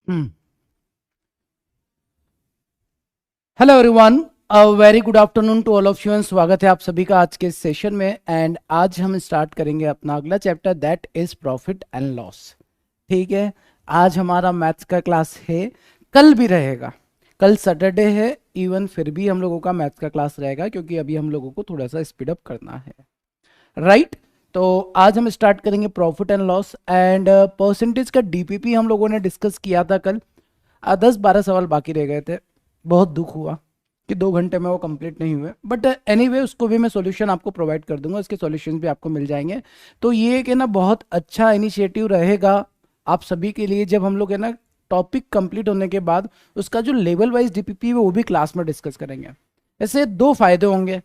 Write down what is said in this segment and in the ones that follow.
Hello everyone, very good afternoon to all of you and स्वागत है आप सभी का आज के सेशन में। एंड आज हम स्टार्ट करेंगे अपना अगला chapter, that is profit and loss. ठीक है, आज हमारा मैथ्स का क्लास है, कल भी रहेगा। कल सैटरडे है, इवन फिर भी हम लोगों का मैथ्स का क्लास रहेगा क्योंकि अभी हम लोगों को थोड़ा सा स्पीड अप करना है, राइट। तो आज हम स्टार्ट करेंगे profit and loss and percentage का डीपीपी हम लोगों ने डिस्कस किया था कल। 10-12 सवाल बाकी रह गए थे, बहुत दुख हुआ कि 2 घंटे में वो कंप्लीट नहीं हुए, बट एनीवे उसको भी मैं सॉल्यूशन आपको प्रोवाइड कर दूंगा, इसके सॉल्यूशन भी आपको मिल जाएंगे। तो ये कि ना बहुत अच्छा इनिशिएटिव रहेगा आप सभी के लिए, जब हम लोग है ना टॉपिक कंप्लीट होने के बाद उसका जो लेवल वाइज डीपीपी है वो भी क्लास में डिस्कस करेंगे। ऐसे दो फायदे होंगे।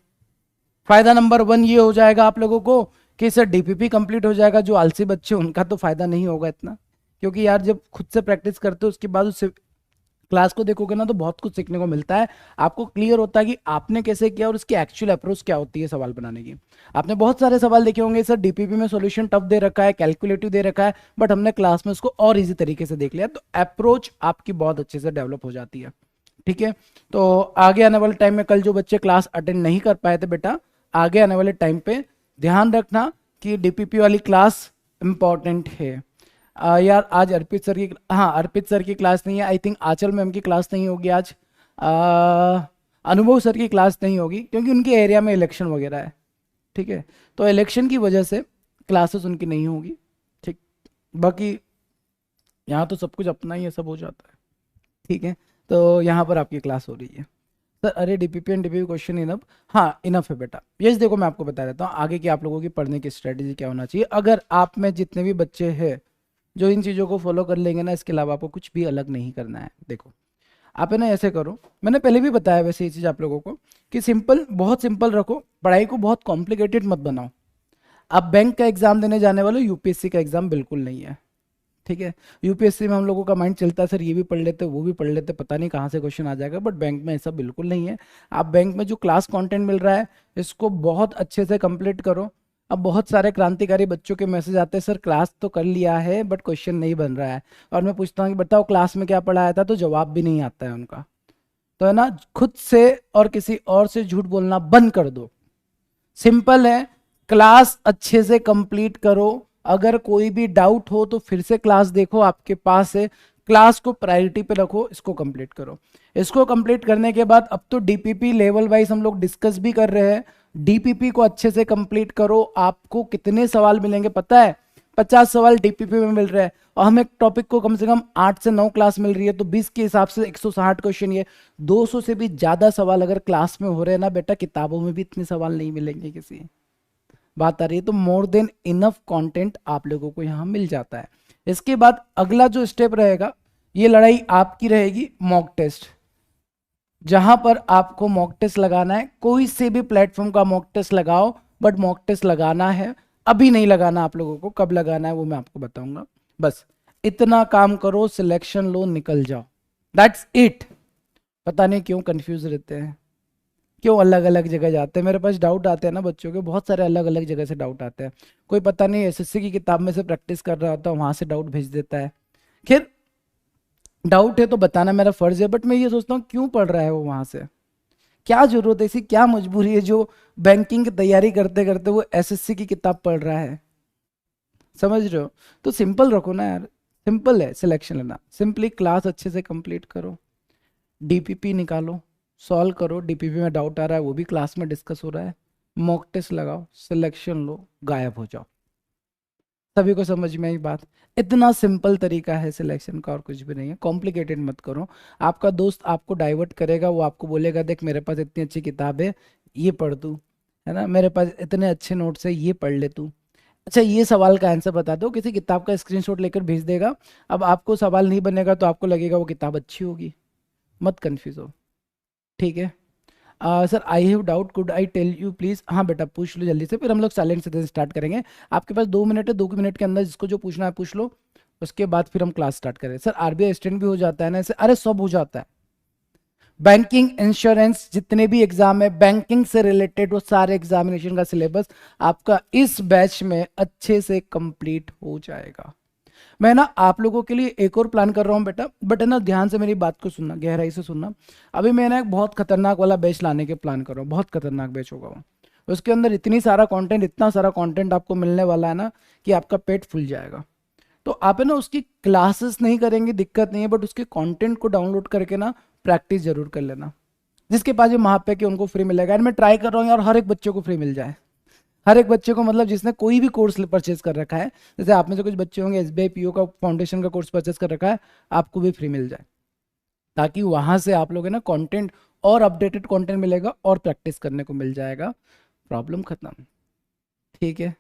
फायदा नंबर 1 ये हो जाएगा आप लोगों को कि सर डीपीपी कंप्लीट हो जाएगा। जो आलसी बच्चे उनका तो फायदा नहीं होगा इतना, क्योंकि यार जब खुद से प्रैक्टिस करते हो उसके बाद उससे क्लास को देखोगे ना तो बहुत कुछ सीखने को मिलता है। आपको क्लियर होता है कि आपने कैसे किया और उसकी एक्चुअल अप्रोच क्या होती है सवाल बनाने की। आपने बहुत सारे सवाल देखे होंगे, सर डीपीपी में सॉल्यूशन टफ दे रखा है, कैलकुलेटिव दे रखा है, बट हमने क्लास में उसको और इजी तरीके से देख लिया, तो अप्रोच आपकी बहुत अच्छे से डेवलप हो जाती है। ठीक है, तो आगे आने वाले टाइम में कल जो बच्चे क्लास अटेंड नहीं कर पाए थे बेटा, आगे आने वाले टाइम पे ध्यान रखना कि डीपीपी वाली क्लास इंपॉर्टेंट है। यार आज अर्पित सर की, हाँ अर्पित सर की क्लास नहीं है, आई थिंक आंचल मैम की क्लास नहीं होगी आज, अनुभव सर की क्लास नहीं होगी क्योंकि उनके एरिया में इलेक्शन वगैरह है। ठीक है, तो इलेक्शन की वजह से क्लासेस उनकी नहीं होगी। ठीक, बाकी यहाँ तो सब कुछ अपना ही है, सब हो जाता है। ठीक है, तो यहाँ पर आपकी क्लास हो रही है। सर अरे DPP and DPP question enough, हाँ इनफ है बेटा। यस देखो मैं आपको बता देता हूँ आगे की आप लोगों की पढ़ने की स्ट्रेटेजी क्या होना चाहिए। अगर आप में जितने भी बच्चे हैं जो इन चीज़ों को फॉलो कर लेंगे ना, इसके अलावा आपको कुछ भी अलग नहीं करना है। देखो आप है ना ऐसे करो, मैंने पहले भी बताया वैसे ये चीज़ आप लोगों को कि सिंपल, बहुत सिंपल रखो, पढ़ाई को बहुत कॉम्प्लिकेटेड मत बनाओ। आप बैंक का एग्जाम देने जाने वाले, यूपीएससी का एग्जाम बिल्कुल नहीं है। ठीक है, यूपीएससी में हम लोगों का माइंड चलता है सर ये भी पढ़ लेते वो भी पढ़ लेते, पता नहीं कहाँ से क्वेश्चन आ जाएगा, बट बैंक में ऐसा बिल्कुल नहीं है। आप बैंक में जो क्लास कंटेंट मिल रहा है इसको बहुत अच्छे से कंप्लीट करो। अब बहुत सारे क्रांतिकारी बच्चों के मैसेज आते हैं सर क्लास तो कर लिया है बट क्वेश्चन नहीं बन रहा है, और मैं पूछता हूँ कि बताओ क्लास में क्या पढ़ाया था, तो जवाब भी नहीं आता है उनका। तो है ना, खुद से और किसी और से झूठ बोलना बंद कर दो। सिंपल है, क्लास अच्छे से कंप्लीट करो। अगर कोई भी डाउट हो तो फिर से क्लास देखो, आपके पास है, क्लास को प्रायोरिटी पे रखो, इसको कंप्लीट करो। इसको कंप्लीट करने के बाद अब तो डीपीपी लेवल वाइज हम लोग डिस्कस भी कर रहे हैं, डीपीपी को अच्छे से कंप्लीट करो। आपको कितने सवाल मिलेंगे पता है? 50 सवाल डीपीपी में मिल रहे हैं, और हमें टॉपिक को कम से कम 8 से 9 क्लास मिल रही है, तो 20 के हिसाब से 160 क्वेश्चन, ये 200 से भी ज्यादा सवाल अगर क्लास में हो रहे हैं ना बेटा, किताबों में भी इतने सवाल नहीं मिलेंगे किसी। बात आ रही है, तो मोर देन इनफ कंटेंट आप लोगों को यहाँ मिल जाता है। इसके बाद अगला जो स्टेप रहेगा, ये लड़ाई आपकी रहेगी मॉक टेस्ट, जहां पर आपको मॉक टेस्ट लगाना है। कोई से भी प्लेटफॉर्म का मॉक टेस्ट लगाओ, बट मॉक टेस्ट लगाना है, अभी नहीं लगाना आप लोगों को, कब लगाना है वो मैं आपको बताऊंगा। बस इतना काम करो, सिलेक्शन लो, निकल जाओ, दैट्स इट। पता नहीं क्यों कंफ्यूज रहते हैं, क्यों अलग अलग जगह जाते हैं। मेरे पास डाउट आते हैं ना बच्चों के, बहुत सारे अलग अलग जगह से डाउट आते हैं। कोई पता नहीं एसएससी की किताब में से प्रैक्टिस कर रहा होता है, वहां से डाउट भेज देता है। खैर डाउट है तो बताना मेरा फर्ज है, बट मैं ये सोचता हूँ क्यों पढ़ रहा है वो वहां से, क्या जरूरत है, ऐसी क्या मजबूरी है जो बैंकिंग की तैयारी करते करते वो एसएससी की किताब पढ़ रहा है। समझ रहे हो? तो सिंपल रखो ना यार, सिंपल है सिलेक्शन लेना, सिंपली क्लास अच्छे से कंप्लीट करो, डीपीपी निकालो, सॉल्व करो। डीपीपी में डाउट आ रहा है वो भी क्लास में डिस्कस हो रहा है, मॉक टेस्ट लगाओ, सिलेक्शन लो, गायब हो जाओ। सभी को समझ में आई बात? इतना सिंपल तरीका है सिलेक्शन का, और कुछ भी नहीं है, कॉम्प्लिकेटेड मत करो। आपका दोस्त आपको डाइवर्ट करेगा, वो आपको बोलेगा देख मेरे पास इतनी अच्छी किताब है, ये पढ़ तू, है ना, मेरे पास इतने अच्छे नोट्स है, ये पढ़ ले तू। अच्छा ये सवाल का आंसर बता दो, किसी किताब का स्क्रीनशॉट लेकर भेज देगा। अब आपको सवाल नहीं बनेगा तो आपको लगेगा वो किताब अच्छी होगी, मत कंफ्यूज हो। ठीक है, sir I have doubt, could I tell you please. हाँ बेटा पूछ लो जल्दी से, फिर हम लोग साइलेंट से स्टार्ट करेंगे। आपके पास 2 मिनट है, 2 मिनट के अंदर जिसको जो पूछना है पूछ लो, उसके बाद फिर हम क्लास स्टार्ट करें। सर आरबीआई असिस्टेंट भी हो जाता है ना ऐसे? अरे सब हो जाता है, बैंकिंग इंश्योरेंस जितने भी एग्जाम है बैंकिंग से रिलेटेड, वो सारे एग्जामिनेशन का सिलेबस आपका इस बैच में अच्छे से कंप्लीट हो जाएगा। मैं ना आप लोगों के लिए एक और प्लान कर रहा हूँ बेटा, बट है ना ध्यान से मेरी बात को सुनना, गहराई से सुनना। अभी मैं ना एक बहुत खतरनाक वाला बैच लाने के प्लान कर रहा हूँ, बहुत खतरनाक बैच होगा वो। उसके अंदर इतनी सारा कंटेंट, इतना सारा कंटेंट आपको मिलने वाला है ना कि आपका पेट फूल जाएगा। तो आप है ना उसकी क्लासेस नहीं करेंगे दिक्कत नहीं है, बट उसके कंटेंट को डाउनलोड करके ना प्रैक्टिस जरूर कर लेना। जिसके पास ये महापे के उनको फ्री मिलेगा, एंड मैं ट्राई कर रहा हूँ यार हर एक बच्चे को फ्री मिल जाए, हर एक बच्चे को, मतलब जिसने कोई भी कोर्स परचेज कर रखा है, जैसे आप में से कुछ बच्चे होंगे एसबीआई पीओ का फाउंडेशन का कोर्स परचेज कर रखा है, आपको भी फ्री मिल जाए, ताकि वहां से आप लोग है ना कंटेंट और अपडेटेड कंटेंट मिलेगा और प्रैक्टिस करने को मिल जाएगा। प्रॉब्लम खत्म। ठीक है,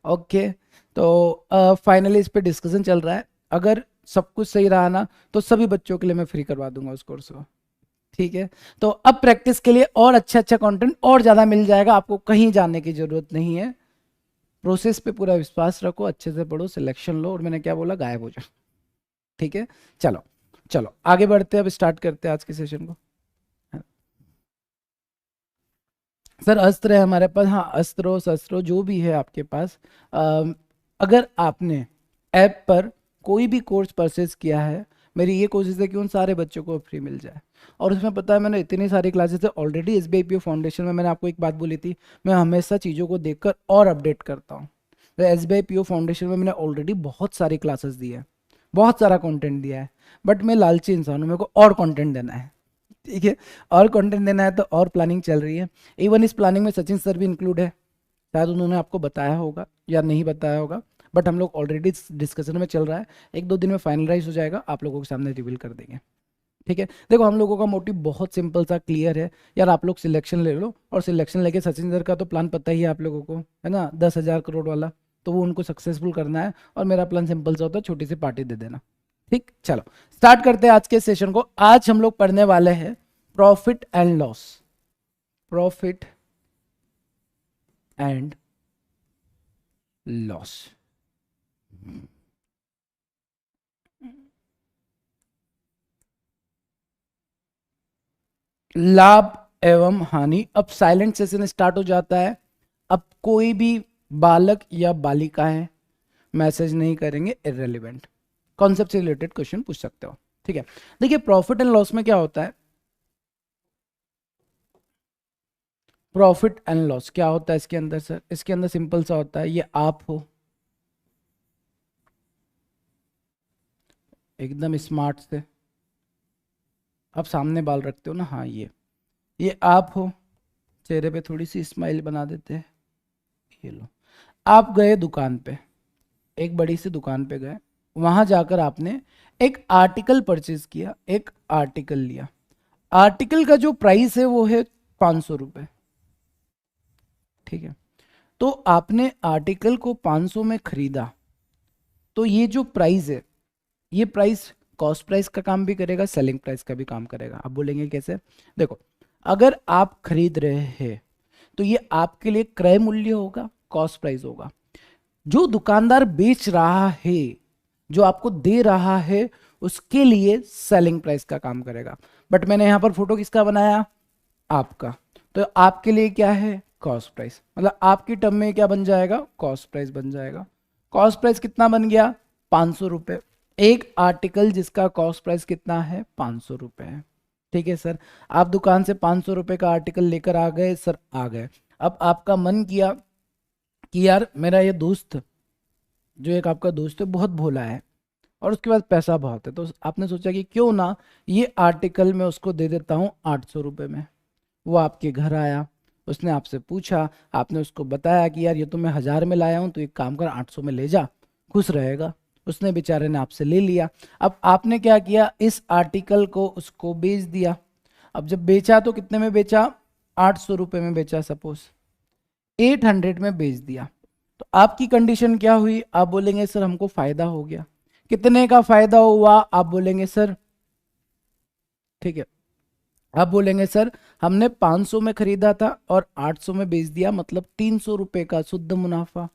ओके। तो फाइनली इस पे डिस्कशन चल रहा है, अगर सब कुछ सही रहा ना तो सभी बच्चों के लिए मैं फ्री करवा दूंगा उस कोर्स को। ठीक है, तो अब प्रैक्टिस के लिए और अच्छा अच्छा कंटेंट और ज़्यादा मिल जाएगा, आपको कहीं जाने की ज़रूरत नहीं है। प्रोसेस पे पूरा विश्वास रखो, अच्छे से पढ़ो, सिलेक्शन लो, और मैंने क्या बोला, गायब हो जाओ। ठीक है, चलो चलो आगे बढ़ते हैं, अब स्टार्ट करते हैं आज के सेशन को। सर अस्त्र है हमारे पास, हाँ अस्त्रो शस्त्रो जो भी है आपके पास। अगर आपने ऐप पर कोई भी कोर्स परचेज किया है, मेरी ये कोशिश है कि उन सारे बच्चों को फ्री मिल जाए। और उसमें पता है मैंने इतनी सारी क्लासेस है ऑलरेडी, एसबीआई पीओ फाउंडेशन में मैंने आपको एक बात बोली थी, मैं हमेशा चीज़ों को देखकर और अपडेट करता हूँ। तो एसबीआई पीओ फाउंडेशन में मैंने ऑलरेडी बहुत सारी क्लासेस दी है, बहुत सारा कंटेंट दिया है, बट मैं लालची इंसान हूँ, मेरे को और कंटेंट देना है। ठीक है, और कंटेंट देना है, तो और प्लानिंग चल रही है। इवन इस प्लानिंग में सचिन सर भी इंक्लूड है, शायद उन्होंने आपको बताया होगा या नहीं बताया होगा, बट हम लोग ऑलरेडी डिस्कशन में चल रहा है, एक दो दिन में फाइनलाइज हो जाएगा, आप लोगों के सामने रिवील कर देंगे। ठीक है, देखो हम लोगों का मोटिव बहुत सिंपल सा क्लियर है यार, आप लोग सिलेक्शन ले लो, और सिलेक्शन लेके सचिन सर का तो प्लान पता ही है आप लोगों को, है ना, 10,000 करोड़ वाला, तो वो उनको सक्सेसफुल करना है, और मेरा प्लान सिंपल सा होता है, छोटी सी पार्टी दे देना। ठीक, चलो स्टार्ट करते हैं आज के सेशन को। आज हम लोग पढ़ने वाले हैं profit and loss, profit and loss. लाभ एवं हानि। अब साइलेंट सेशन स्टार्ट हो जाता है, अब कोई भी बालक या बालिका है मैसेज नहीं करेंगे, इररिलेवेंट, कॉन्सेप्ट से रिलेटेड क्वेश्चन पूछ सकते हो। ठीक है, देखिए प्रॉफिट एंड लॉस में क्या होता है, प्रॉफिट एंड लॉस क्या होता है इसके अंदर सर, इसके अंदर सिंपल सा होता है, ये आप हो एकदम स्मार्ट से, आप सामने बाल रखते हो ना, हाँ ये आप हो, चेहरे पे थोड़ी सी स्माइल बना देते हैं, ये लो। आप गए दुकान पे, एक बड़ी सी दुकान पे गए, वहां जाकर आपने एक आर्टिकल परचेज किया, एक आर्टिकल लिया, आर्टिकल का जो प्राइस है वो है 500 रुपये। ठीक है, तो आपने आर्टिकल को 500 में खरीदा, तो ये जो प्राइस है, ये प्राइस कॉस्ट प्राइस का काम भी करेगा, सेलिंग प्राइस का भी काम करेगा। आप बोलेंगे कैसे, देखो अगर आप खरीद रहे हैं तो ये आपके लिए क्रय मूल्य होगा, कॉस्ट प्राइस होगा, जो दुकानदार बेच रहा है, जो आपको दे रहा है, उसके लिए सेलिंग प्राइस का काम करेगा। बट मैंने यहां पर फोटो किसका बनाया, आपका, तो आपके लिए क्या है, कॉस्ट प्राइस, मतलब आपकी टर्म में क्या बन जाएगा, कॉस्ट प्राइस बन जाएगा। कॉस्ट प्राइस कितना बन गया, 500 रुपये, एक आर्टिकल जिसका कॉस्ट प्राइस कितना है, 500 रुपये है। ठीक है सर, आप दुकान से 500 रुपये का आर्टिकल लेकर आ गए सर, आ गए, अब आपका मन किया कि यार मेरा ये दोस्त, जो एक आपका दोस्त है बहुत भोला है और उसके पास पैसा बहुत है, तो आपने सोचा कि क्यों ना ये आर्टिकल मैं उसको दे देता हूँ 800 रुपये में। वो आपके घर आया, उसने आपसे पूछा, आपने उसको बताया कि यार ये तो मैं 1000 में लाया हूँ, तो एक काम कर 800 में ले जा, खुश रहेगा। उसने बेचारे ने आपसे ले लिया, अब आपने क्या किया, इस आर्टिकल को उसको बेच दिया। अब जब बेचा तो कितने में बेचा, 800 रुपये में बेचा, सपोज 800 में बेच दिया, तो आपकी कंडीशन क्या हुई, आप बोलेंगे सर हमको फायदा हो गया। कितने का फायदा हुआ, आप बोलेंगे सर, ठीक है, आप बोलेंगे सर हमने 500 में खरीदा था और 800 में बेच दिया, मतलब 300 रुपये का शुद्ध मुनाफा।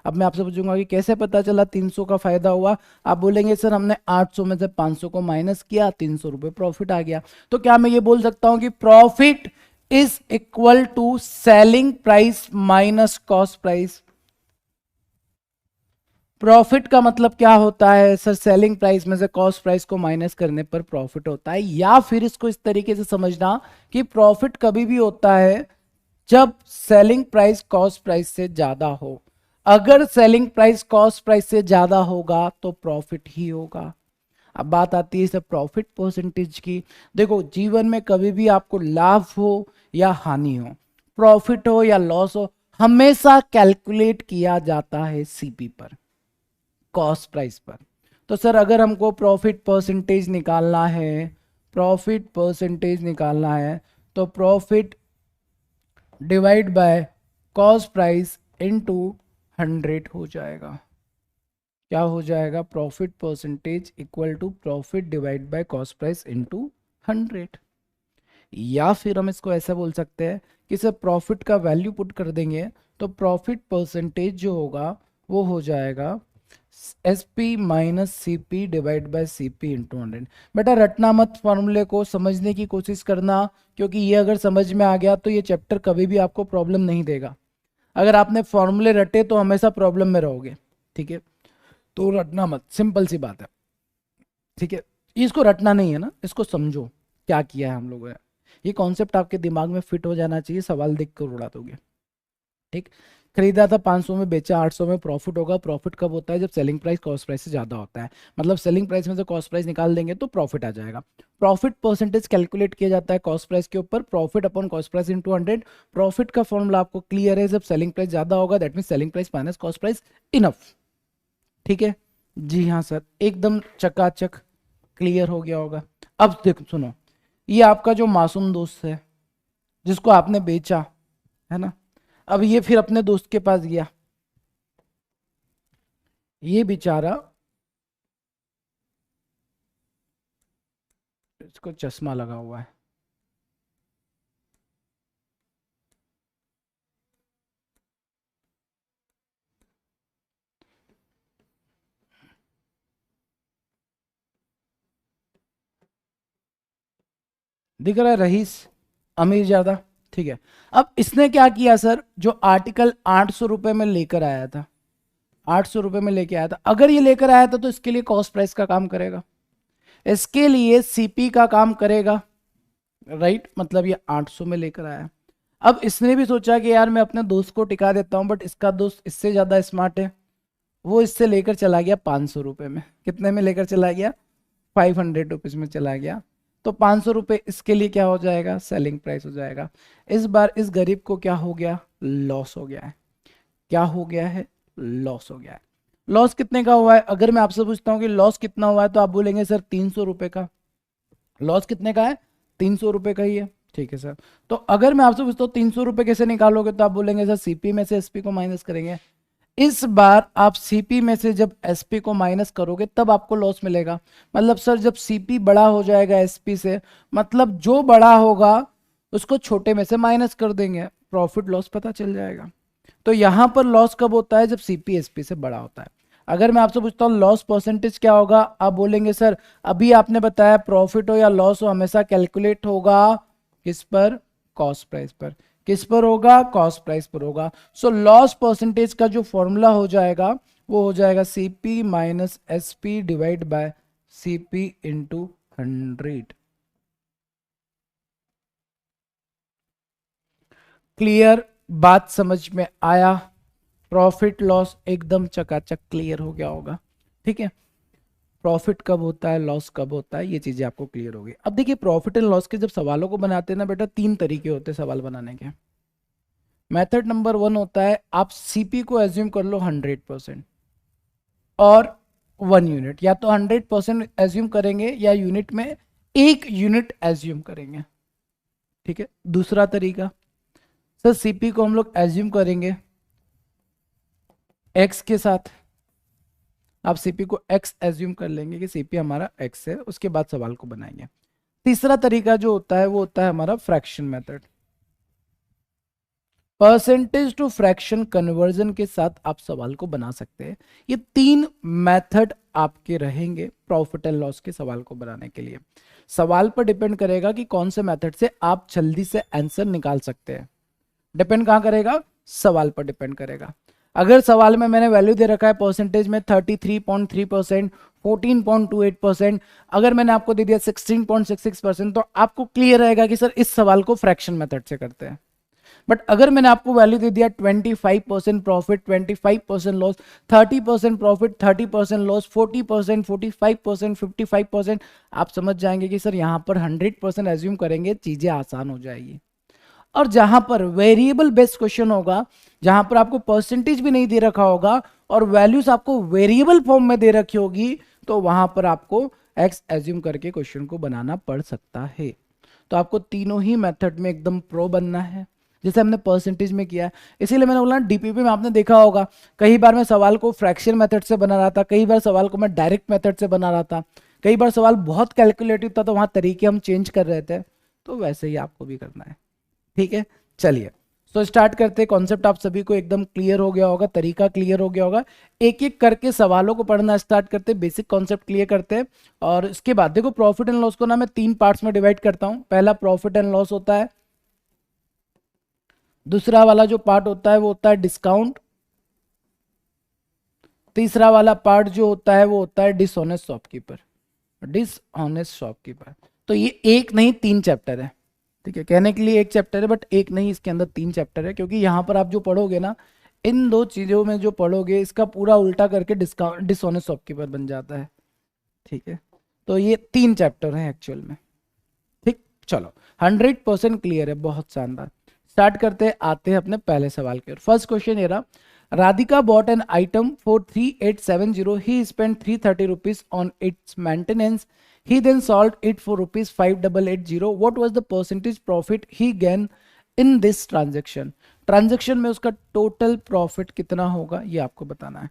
अब मैं आपसे पूछूंगा कि कैसे पता चला 300 का फायदा हुआ, आप बोलेंगे सर हमने 800 में से 500 को माइनस किया, 300 रुपये प्रॉफिट आ गया। तो क्या मैं ये बोल सकता हूं कि profit is equal to selling price minus cost price. Profit का मतलब क्या होता है सर? सेलिंग प्राइस में से कॉस्ट प्राइस को माइनस करने पर प्रॉफिट होता है। या फिर इसको इस तरीके से समझना कि प्रॉफिट कभी भी होता है जब सेलिंग प्राइस कॉस्ट प्राइस से ज्यादा हो। अगर सेलिंग प्राइस कॉस्ट प्राइस से ज्यादा होगा तो प्रॉफिट ही होगा। अब बात आती है सर प्रॉफिट परसेंटेज की। देखो जीवन में कभी भी आपको लाभ हो या हानि हो, प्रॉफिट हो या लॉस हो, हमेशा कैलकुलेट किया जाता है सीपी पर, कॉस्ट प्राइस पर। तो सर अगर हमको प्रॉफिट परसेंटेज निकालना है, प्रॉफिट परसेंटेज निकालना है तो profit divide by cost price into 100 हो जाएगा। क्या हो जाएगा? Profit percentage equal to profit divide by cost price into 100। या फिर हम इसको ऐसा बोल सकते हैं कि सर प्रॉफिट का वैल्यू पुट कर देंगे तो प्रॉफिट परसेंटेज जो होगा वो हो जाएगा S P minus C P divide by C P into 100। बेटा रटना मत, फॉर्मूले को समझने की कोशिश करना, क्योंकि ये अगर समझ में आ गया तो ये चैप्टर कभी भी आपको प्रॉब्लम नहीं देगा। अगर आपने फॉर्मूले रटे तो हमेशा प्रॉब्लम में रहोगे, ठीक है? तो रटना मत, सिंपल सी बात है, ठीक है? इसको रटना नहीं है ना, इसको समझो क्या किया है हम लोगों ने। ये कॉन्सेप्ट आपके दिमाग में फिट हो जाना चाहिए, सवाल देख कर उड़ा दोगे, ठीक? खरीदा था 500 में, बेचा 800 में, प्रॉफिट होगा। प्रॉफिट कब होता है? जब सेलिंग प्राइस कॉस्ट प्राइस से ज्यादा होता है। मतलब सेलिंग प्राइस में से कॉस्ट प्राइस निकाल देंगे तो प्रॉफिट आ जाएगा। प्रॉफिट परसेंटेज कैलकुलेट किया जाता है कॉस्ट प्राइस के ऊपर, profit upon cost price into 100। Profit का फॉर्मूला आपको क्लियर है, जब सेलिंग प्राइस ज्यादा होगा that mean selling price minus cost price enough, ठीक है? जी हाँ सर, एकदम चकाचक क्लियर हो गया होगा। अब देखो सुनो, ये आपका जो मासूम दोस्त है जिसको आपने बेचा है ना, अब ये फिर अपने दोस्त के पास गया, ये बेचारा, इसको चश्मा लगा हुआ है, दिख रहा है? रईस अमीर ज्यादा, ठीक है? अब इसने क्या किया सर, जो आर्टिकल 800 रुपए में लेकर आया था, 800 रुपए में लेके आया था, अगर ये लेकर आया था तो इसके लिए कॉस्ट प्राइस का काम करेगा, इसके लिए सीपी का काम करेगा, राइट? मतलब ये 800 में लेकर आया। अब इसने भी सोचा कि यार मैं अपने दोस्त को टिका देता हूं, बट इसका दोस्त इससे ज्यादा स्मार्ट है, वो इससे लेकर चला गया 500 रुपए में। कितने में लेकर चला गया? 500 रुपीज में चला गया। तो 500 रुपए इसके लिए क्या हो जाएगा? सेलिंग प्राइस हो जाएगा। इस बार इस गरीब को क्या हो गया? लॉस हो गया है। क्या हो गया है? लॉस हो गया है। लॉस कितने का हुआ है? अगर मैं आपसे पूछता हूँ कि लॉस कितना हुआ है तो आप बोलेंगे सर 300 रुपए का। लॉस कितने का है? 300 रुपए का ही है, ठीक है सर। तो अगर मैं आपसे पूछता हूँ 300 रुपए कैसे निकालोगे, तो आप बोलेंगे सर सीपी में से एसपी को माइनस करेंगे। इस बार आप सीपी में से जब एसपी को माइनस करोगे तब आपको लॉस मिलेगा। मतलब सर जब सीपी बड़ा हो जाएगा एसपी से, मतलब जो बड़ा होगा उसको छोटे में से माइनस कर देंगे, प्रॉफिट लॉस पता चल जाएगा। तो यहां पर लॉस कब होता है? जब सीपी एसपी से बड़ा होता है। अगर मैं आपसे पूछता हूँ लॉस परसेंटेज क्या होगा, आप बोलेंगे सर अभी आपने बताया प्रॉफिट हो या लॉस हो हमेशा कैलकुलेट होगा किस पर? कॉस्ट प्राइस पर। किस पर होगा? कॉस्ट प्राइस पर होगा। सो लॉस परसेंटेज का जो फॉर्मूला हो जाएगा वो हो जाएगा CP minus SP divide by CP into 100। Clear? बात समझ में आया? प्रॉफिट लॉस एकदम चकाचक क्लियर हो गया होगा, ठीक है? प्रॉफिट कब होता है, लॉस कब होता है, ये चीजें आपको क्लियर हो गई। अब देखिए प्रॉफिट एंड लॉस के जब सवालों को बनाते हैं ना बेटा, तीन तरीके होते हैं सवाल बनाने के। मेथड नंबर 1 होता है आप सीपी को एज्यूम कर लो 100% और 1 यूनिट, या तो 100% एज्यूम करेंगे या यूनिट में 1 यूनिट एज्यूम करेंगे, ठीक है? दूसरा तरीका, सर सीपी को हम लोग एज्यूम करेंगे एक्स के साथ, आप सीपी को एक्स एज्यूम कर लेंगे कि सीपी हमारा एक्स है, उसके बाद सवाल को बनाएंगे। तीसरा तरीका जो होता है वो होता है हमारा fraction method. Percentage to fraction conversion के साथ आप सवाल को बना सकते हैं। ये तीन मेथड आपके रहेंगे प्रॉफिट एंड लॉस के सवाल को बनाने के लिए। सवाल पर डिपेंड करेगा कि कौन से मेथड से आप जल्दी से आंसर निकाल सकते हैं। डिपेंड कहां करेगा? सवाल पर डिपेंड करेगा। अगर सवाल में मैंने वैल्यू दे रखा है परसेंटेज में 33.3%, 14.28%, अगर मैंने आपको दे दिया 16.66%, तो आपको क्लियर रहेगा कि सर इस सवाल को फ्रैक्शन मेथड से करते हैं। बट अगर मैंने आपको वैल्यू दे दिया 25% प्रॉफिट, 25% लॉस, 30% प्रॉफिट, 30% लॉस, 40%, 45%, 55%, आप समझ जाएंगे कि सर यहाँ पर 100% एज्यूम करेंगे, चीजें आसान हो जाएगी। और जहां पर वेरिएबल बेस्ड क्वेश्चन होगा, जहां पर आपको परसेंटेज भी नहीं दे रखा होगा और वैल्यूज आपको वेरिएबल फॉर्म में दे रखी होगी, तो वहां पर आपको एक्स एज्यूम करके क्वेश्चन को बनाना पड़ सकता है। तो आपको तीनों ही मेथड में एकदम प्रो बनना है, जैसे हमने परसेंटेज में किया। इसीलिए मैंने बोला डीपीपी में आपने देखा होगा, कई बार मैं सवाल को फ्रैक्शन मेथड से बना रहा था, कई बार सवाल को मैं डायरेक्ट मेथड से बना रहा था, कई बार सवाल बहुत कैलकुलेटिव था तो वहां तरीके हम चेंज कर रहे थे। तो वैसे ही आपको भी करना है, ठीक है। चलिए, तो स्टार्ट करते हैं। कॉन्सेप्ट आप सभी को एकदम क्लियर हो गया होगा, तरीका क्लियर हो गया होगा। एक एक करके सवालों को पढ़ना स्टार्ट करते हैं, बेसिक कॉन्सेप्ट क्लियर करते हैं। और इसके बाद देखो, प्रॉफिट एंड लॉस को ना मैं 3 पार्ट्स में डिवाइड करता हूं। पहला प्रॉफिट एंड लॉस होता है, दूसरा वाला जो पार्ट होता है वो होता है डिस्काउंट, तीसरा वाला पार्ट जो होता है वो होता है डिसऑनेस्ट शॉपकीपर। डिसऑनेस्ट शॉपकीपर, तो ये एक नहीं 3 चैप्टर है, ठीक है। कहने के लिए एक चैप्टर है, बट एक नहीं, इसके अंदर 3 चैप्टर है, क्योंकि यहाँ पर आप जो पढ़ोगे ना, इन 2 चीजों में जो पढ़ोगे इसका पूरा उल्टा करके डिस्काउंट डिसऑनेस्ट शॉपकीपर बन जाता है, ठीक है। तो ये 3 चैप्टर हैं एक्चुअल में, ठीक। चलो, 100% क्लियर है, बहुत शानदार। स्टार्ट करते हैं, आते हैं अपने पहले सवाल के। फर्स्ट क्वेश्चन ये रहा, Radhika bought an item for 3870. He spent 330 rupees on its maintenance. He then sold it for rupees 5880. What was the percentage profit he gained in this transaction? Transaction में उसका टोटल प्रॉफिट कितना होगा, ये आपको बताना है।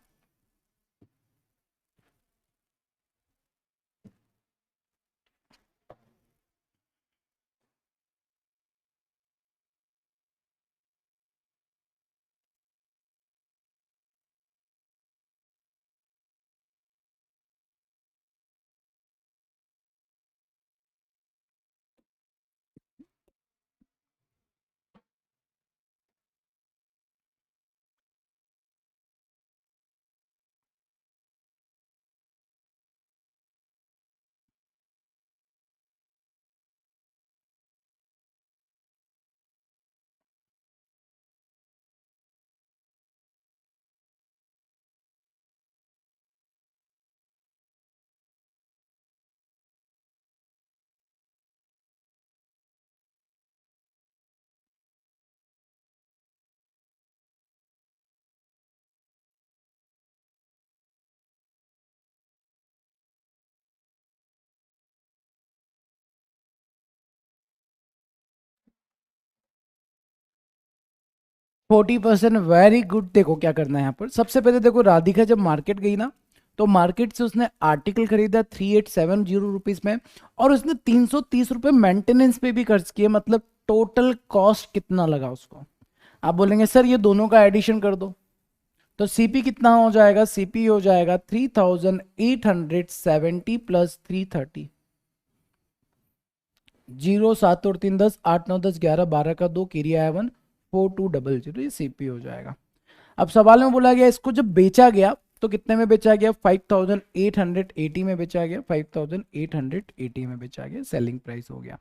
40%, वेरी गुड। देखो क्या करना है यहाँ पर, सबसे पहले देखो, राधिका जब मार्केट गई ना, तो मार्केट से उसने आर्टिकल खरीदा 3870 रुपीज में, और उसने 330 रुपये मेंटेनेंस पे भी खर्च किए। मतलब टोटल कॉस्ट कितना लगा उसको? आप बोलेंगे सर ये दोनों का एडिशन कर दो, तो सीपी कितना हो जाएगा? सीपी हो जाएगा 3870 प्लस 330। 0 7 और 3 10, 8 9 10 11 12 का 2 किरिया है 1, 4200, ये सीपी हो जाएगा। अब सवाल में बोला गया इसको जब बेचा गया तो कितने में बेचा गया? 5880 में बेचा गया, 5880 में बेचा गया, सेलिंग प्राइस हो गया।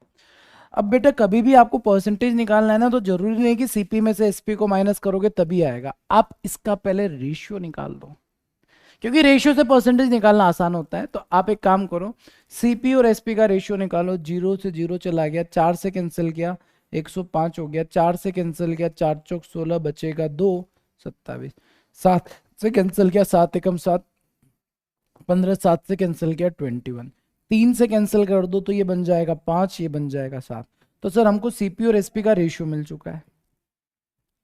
अब बेटा कभी भी आपको परसेंटेज निकालना है ना, तो जरूरी नहीं कि सीपी में से एसपी को माइनस करोगे तभी आएगा। आप इसका पहले रेशियो निकाल दो, क्योंकि रेशियो से परसेंटेज निकालना आसान होता है। तो आप एक काम करो, सीपी और एसपी का रेशियो निकालो। 0 से 0 चला गया, 4 से कैंसिल किया, 105 हो गया, 4 से कैंसिल किया, 4 चौक 16, बचेगा 2, 27, 7 से कैंसिल किया, 7 एकम 7, 15, 7 से कैंसिल किया 21, 3 से कैंसिल कर दो तो ये बन जाएगा 5, ये बन जाएगा 7। तो सर हमको सीपी और एसपी का रेशियो मिल चुका है,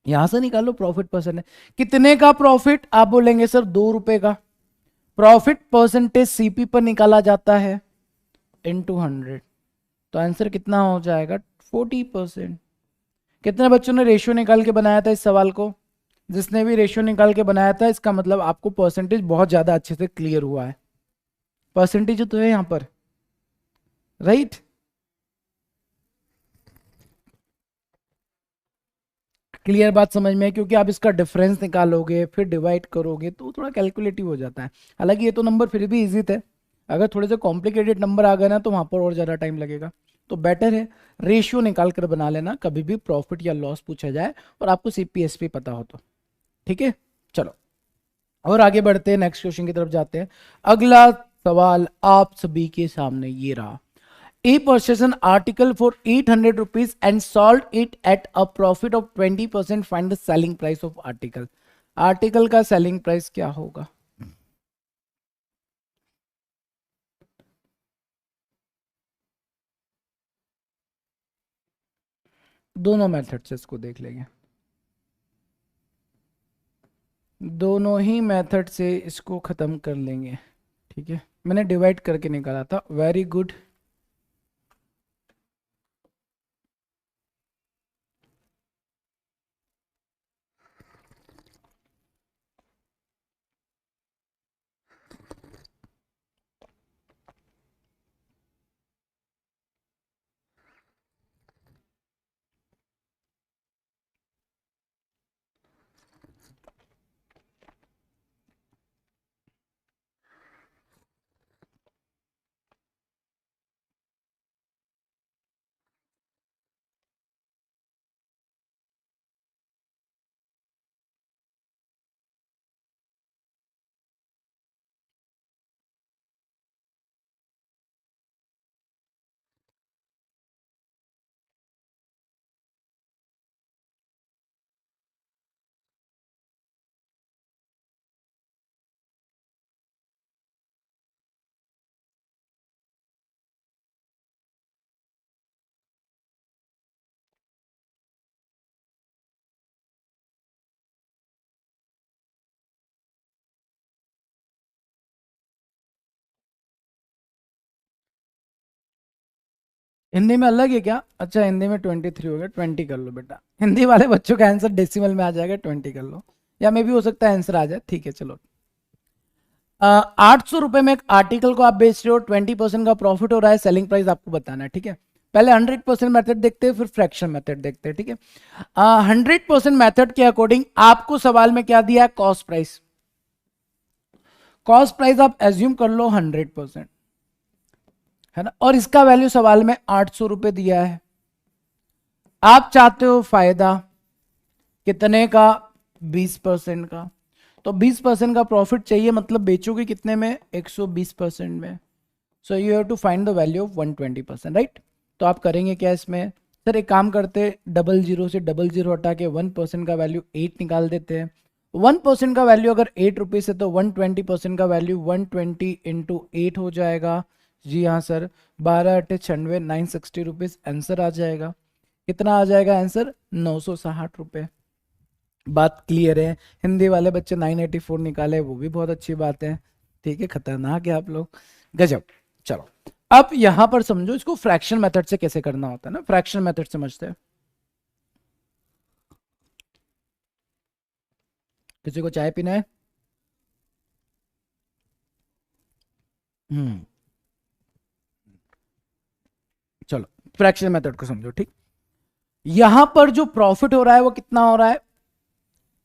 यहां से निकालो प्रॉफिट परसेंटेज। कितने का प्रॉफिट? आप बोलेंगे सर 2 रुपए का। प्रॉफिट परसेंटेज सीपी पर निकाला जाता है इनटू 100, तो आंसर कितना हो जाएगा? 40%। कितने बच्चों ने रेशियो निकाल के बनाया था इस सवाल को? जिसने भी रेशियो निकाल के बनाया था, इसका मतलब आपको परसेंटेज बहुत ज्यादा अच्छे से क्लियर हुआ है। परसेंटेज तो है यहां पर, राइट? क्लियर बात समझ में है? क्योंकि आप इसका डिफरेंस निकालोगे फिर डिवाइड करोगे तो थोड़ा कैलकुलेटिव हो जाता है। हालांकि ये तो नंबर फिर भी इजी थे, अगर थोड़े से कॉम्प्लिकेटेड नंबर आ गए ना तो वहाँ पर और ज़्यादा टाइम लगेगा। तो बेटर है रेशियो निकाल कर बना लेना कभी भी प्रॉफिट या लॉस पूछा जाए और आपको सीपीएसपी पता हो तो। ठीक है, चलो और आगे बढ़ते हैं, नेक्स्ट क्वेश्चन की तरफ जाते हैं। अगला सवाल आप सभी के सामने ये रहा। A purchased an article for 800 rupees and sold it at a profit of 20%. Find the selling price of article. Article का सेलिंग प्राइस क्या होगा? दोनों मेथड से इसको देख लेंगे, दोनों ही मेथड से इसको खत्म कर लेंगे। ठीक है, मैंने डिवाइड करके निकाला था, वेरी गुड। हिंदी में अलग है क्या? अच्छा, हिंदी में 23 हो गया, 20 कर लो बेटा। हिंदी वाले बच्चों का आंसर डेसिमल में आ जाएगा, 20 कर लो, या मे भी हो सकता है आंसर आ जाए। ठीक है चलो। 800 रुपए में एक आर्टिकल को आप बेच रहे हो, 20% का प्रॉफिट हो रहा है, सेलिंग प्राइस आपको बताना है। ठीक है, पहले 100% मेथड देखते हैं, फिर फ्रैक्शन मेथड देखते हैं। ठीक है, 100% मेथड के अकॉर्डिंग आपको सवाल में क्या दिया है? Cost price. कॉस्ट प्राइस आप एज्यूम कर लो 100%, है ना, और इसका वैल्यू सवाल में 800 रुपए दिया है। आप चाहते हो फायदा कितने का? 20% का। तो 20% का प्रॉफिट चाहिए, मतलब बेचोगे कितने में? 120% में। So you have to find the value of 120%, right. तो आप करेंगे क्या इसमें? सर एक काम करते, 00 से 00 हटा के 1% का वैल्यू 8 निकाल देते हैं। 1% का वैल्यू अगर 8 रुपीज है तो 120% का वैल्यू 120 इंटू 8 हो जाएगा। जी हाँ सर, 12×8 = 96, 960 रुपीज आंसर आ जाएगा। कितना आ जाएगा आंसर? 960 रुपये। बात क्लियर है? हिंदी वाले बच्चे 984 निकाले, वो भी बहुत अच्छी बात है। ठीक है, खतरनाक है आप लोग, गजब। चलो अब यहां पर समझो इसको फ्रैक्शन मेथड से कैसे करना होता है ना, फ्रैक्शन मेथड समझते हैं। किसी को चाय पीना है? हम्म, चलो फ्रैक्शन मेथड को समझो। ठीक, यहां पर जो प्रॉफिट हो रहा है वो कितना हो रहा है?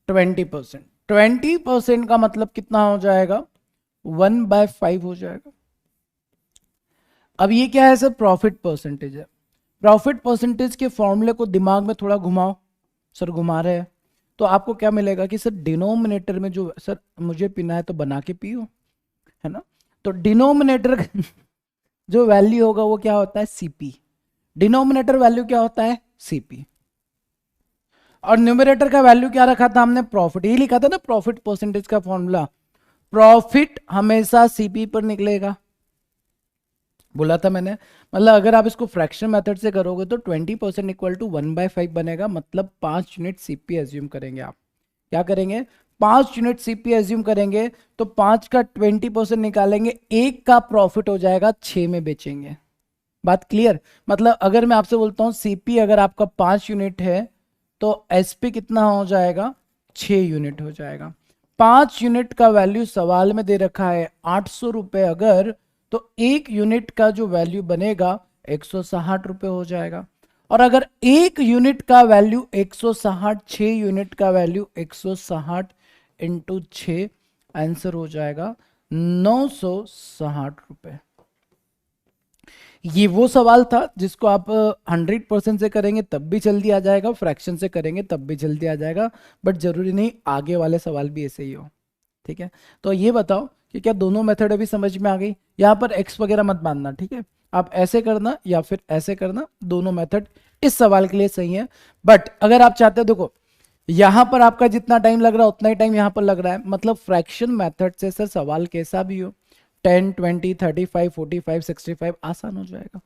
20%। 20% का मतलब कितना हो जाएगा? 1/5 हो जाएगा। अब ये क्या है सर? प्रॉफिट परसेंटेज है। प्रॉफिट परसेंटेज के फॉर्मूले को दिमाग में थोड़ा घुमाओ। सर घुमा रहे हैं, तो आपको क्या मिलेगा कि सर डिनोमिनेटर में जो, सर मुझे पीना है तो बना के पियो, है ना। तो डिनोमिनेटर जो वैल्यू होगा वो क्या होता है? सीपी। डिनोमिनेटर वैल्यू क्या होता है? सीपी। और न्यूमरेटर का वैल्यू क्या रखा था हमने? प्रॉफिट। यही लिखा था ना प्रॉफिट परसेंटेज का फॉर्मूला, प्रॉफिट हमेशा सीपी पर निकलेगा, बोला था मैंने। मतलब अगर आप इसको फ्रैक्शन मेथड से करोगे तो 20% इक्वल टू 1/5 बनेगा, मतलब 5 यूनिट सीपी एज्यूम करेंगे आप। क्या करेंगे? 5 यूनिट सीपी एज्यूम करेंगे, तो 5 का 20% निकालेंगे, एक का प्रॉफिट हो जाएगा, 6 में बेचेंगे। बात क्लियर? मतलब अगर मैं आपसे बोलता हूं सीपी अगर आपका 5 यूनिट है तो एसपी कितना हो जाएगा? 6 यूनिट हो जाएगा। 5 यूनिट का वैल्यू सवाल में दे रखा है 800 रुपए, अगर तो 1 यूनिट का जो वैल्यू बनेगा 160 रुपए हो जाएगा। और अगर एक यूनिट का वैल्यू 160, 6 यूनिट का वैल्यू 160 इंटू 6, आंसर हो जाएगा 960 रुपए। ये वो सवाल था जिसको आप 100% से करेंगे तब भी जल्दी आ जाएगा, फ्रैक्शन से करेंगे तब भी जल्दी आ जाएगा, बट जरूरी नहीं आगे वाले सवाल भी ऐसे ही हो। ठीक है, तो ये बताओ कि क्या दोनों मेथड अभी समझ में आ गई? यहाँ पर एक्स वगैरह मत मानना, ठीक है, आप ऐसे करना या फिर ऐसे करना, दोनों मेथड इस सवाल के लिए सही है। बट अगर आप चाहते हो, देखो यहां पर आपका जितना टाइम लग रहा है उतना ही टाइम यहां पर लग रहा है, मतलब फ्रैक्शन मेथड से सर सवाल कैसा भी हो 10, 20, 35, 45, 65 आसान हो जाएगा।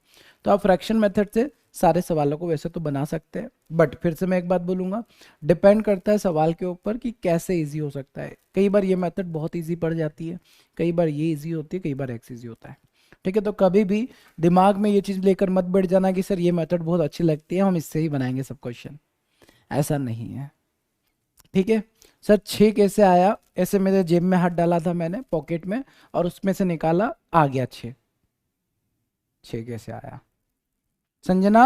तो आप फ्रैक्शन मेथड से सारे सवालों को वैसे तो बना सकते हैं, बट फिर से मैं एक बात बोलूंगा, डिपेंड करता है सवाल के ऊपर कि कैसे इजी हो सकता है। कई बार ये मेथड बहुत इजी पड़ जाती है, कई बार ये इजी होती है, कई बार एक्स इजी होता है। ठीक है, तो कभी भी दिमाग में ये चीज़ लेकर मत बैठ जाना कि सर ये मेथड बहुत अच्छी लगती है, हम इससे ही बनाएंगे सब क्वेश्चन, ऐसा नहीं है। ठीक है सर, 6 कैसे आया? ऐसे मेरे जेब में हाथ डाला था मैंने पॉकेट में और उसमें से निकाला, आ गया 6। 6 कैसे आया? संजना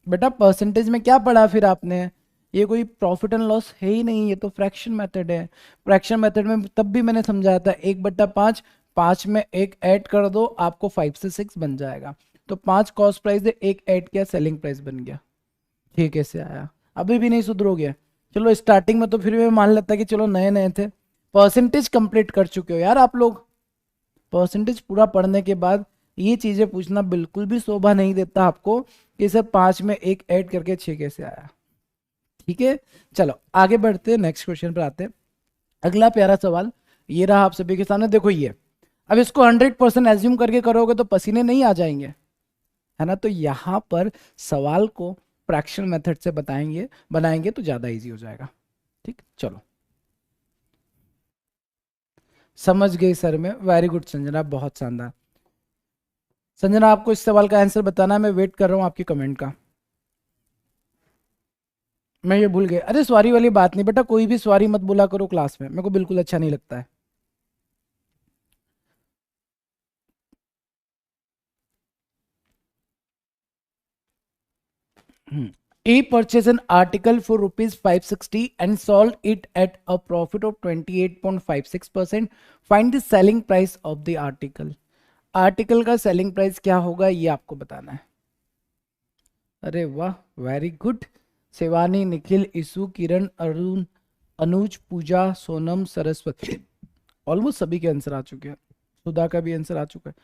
बेटा परसेंटेज में क्या पढ़ा फिर आपने? ये कोई प्रॉफिट एंड लॉस है ही नहीं, ये तो फ्रैक्शन मेथड है। फ्रैक्शन मेथड में तब भी मैंने समझाया था 1/5, 5 में एक ऐड कर दो आपको 5 से 6 बन जाएगा। तो 5 कॉस्ट प्राइस है, एक ऐड किया सेलिंग प्राइस बन गया। ठीक है, से आया, अभी भी नहीं सुधरोगे? चलो स्टार्टिंग में तो फिर भी मान लेता कि चलो नए नए थे, परसेंटेज कंप्लीट कर चुके हो यार आप लोग। परसेंटेज पूरा पढ़ने के बाद ये चीजें पूछना बिल्कुल भी शोभा नहीं देता आपको कि सर 5 में एक ऐड करके 6 कैसे आया। ठीक है, चलो आगे बढ़ते हैं, नेक्स्ट क्वेश्चन पर आते हैं। अगला प्यारा सवाल ये रहा आप सभी के सामने, देखो ये, अब इसको 100% एज्यूम करके करोगे तो पसीने नहीं आ जाएंगे, है ना? तो यहां पर सवाल को फ्रैक्शन मेथड से बताएंगे बनाएंगे तो ज्यादा इजी हो जाएगा। ठीक, चलो समझ गई सर में, वेरी गुड संजना, बहुत शानदार। संजना आपको इस सवाल का आंसर बताना है, मैं वेट कर रहा हूं आपकी कमेंट का। मैं ये भूल गया, अरे सॉरी वाली बात नहीं बेटा, कोई भी सॉरी मत बोला करो क्लास में, मेरे को बिल्कुल अच्छा नहीं लगता है। A purchased an article for rupees 560 and sold it at a profit of 28.56%. Find the selling price of the article. Article का सेलिंग प्राइस क्या होगा ये आपको बताना है। अरे वाह, very good. Shivani, Nikhil, Ishu, Kiran, Arun, Anuj, Puja, Sonam, Saraswati, almost सभी के आंसर आ चुके हैं। सुधा का भी आंसर आ चुका है।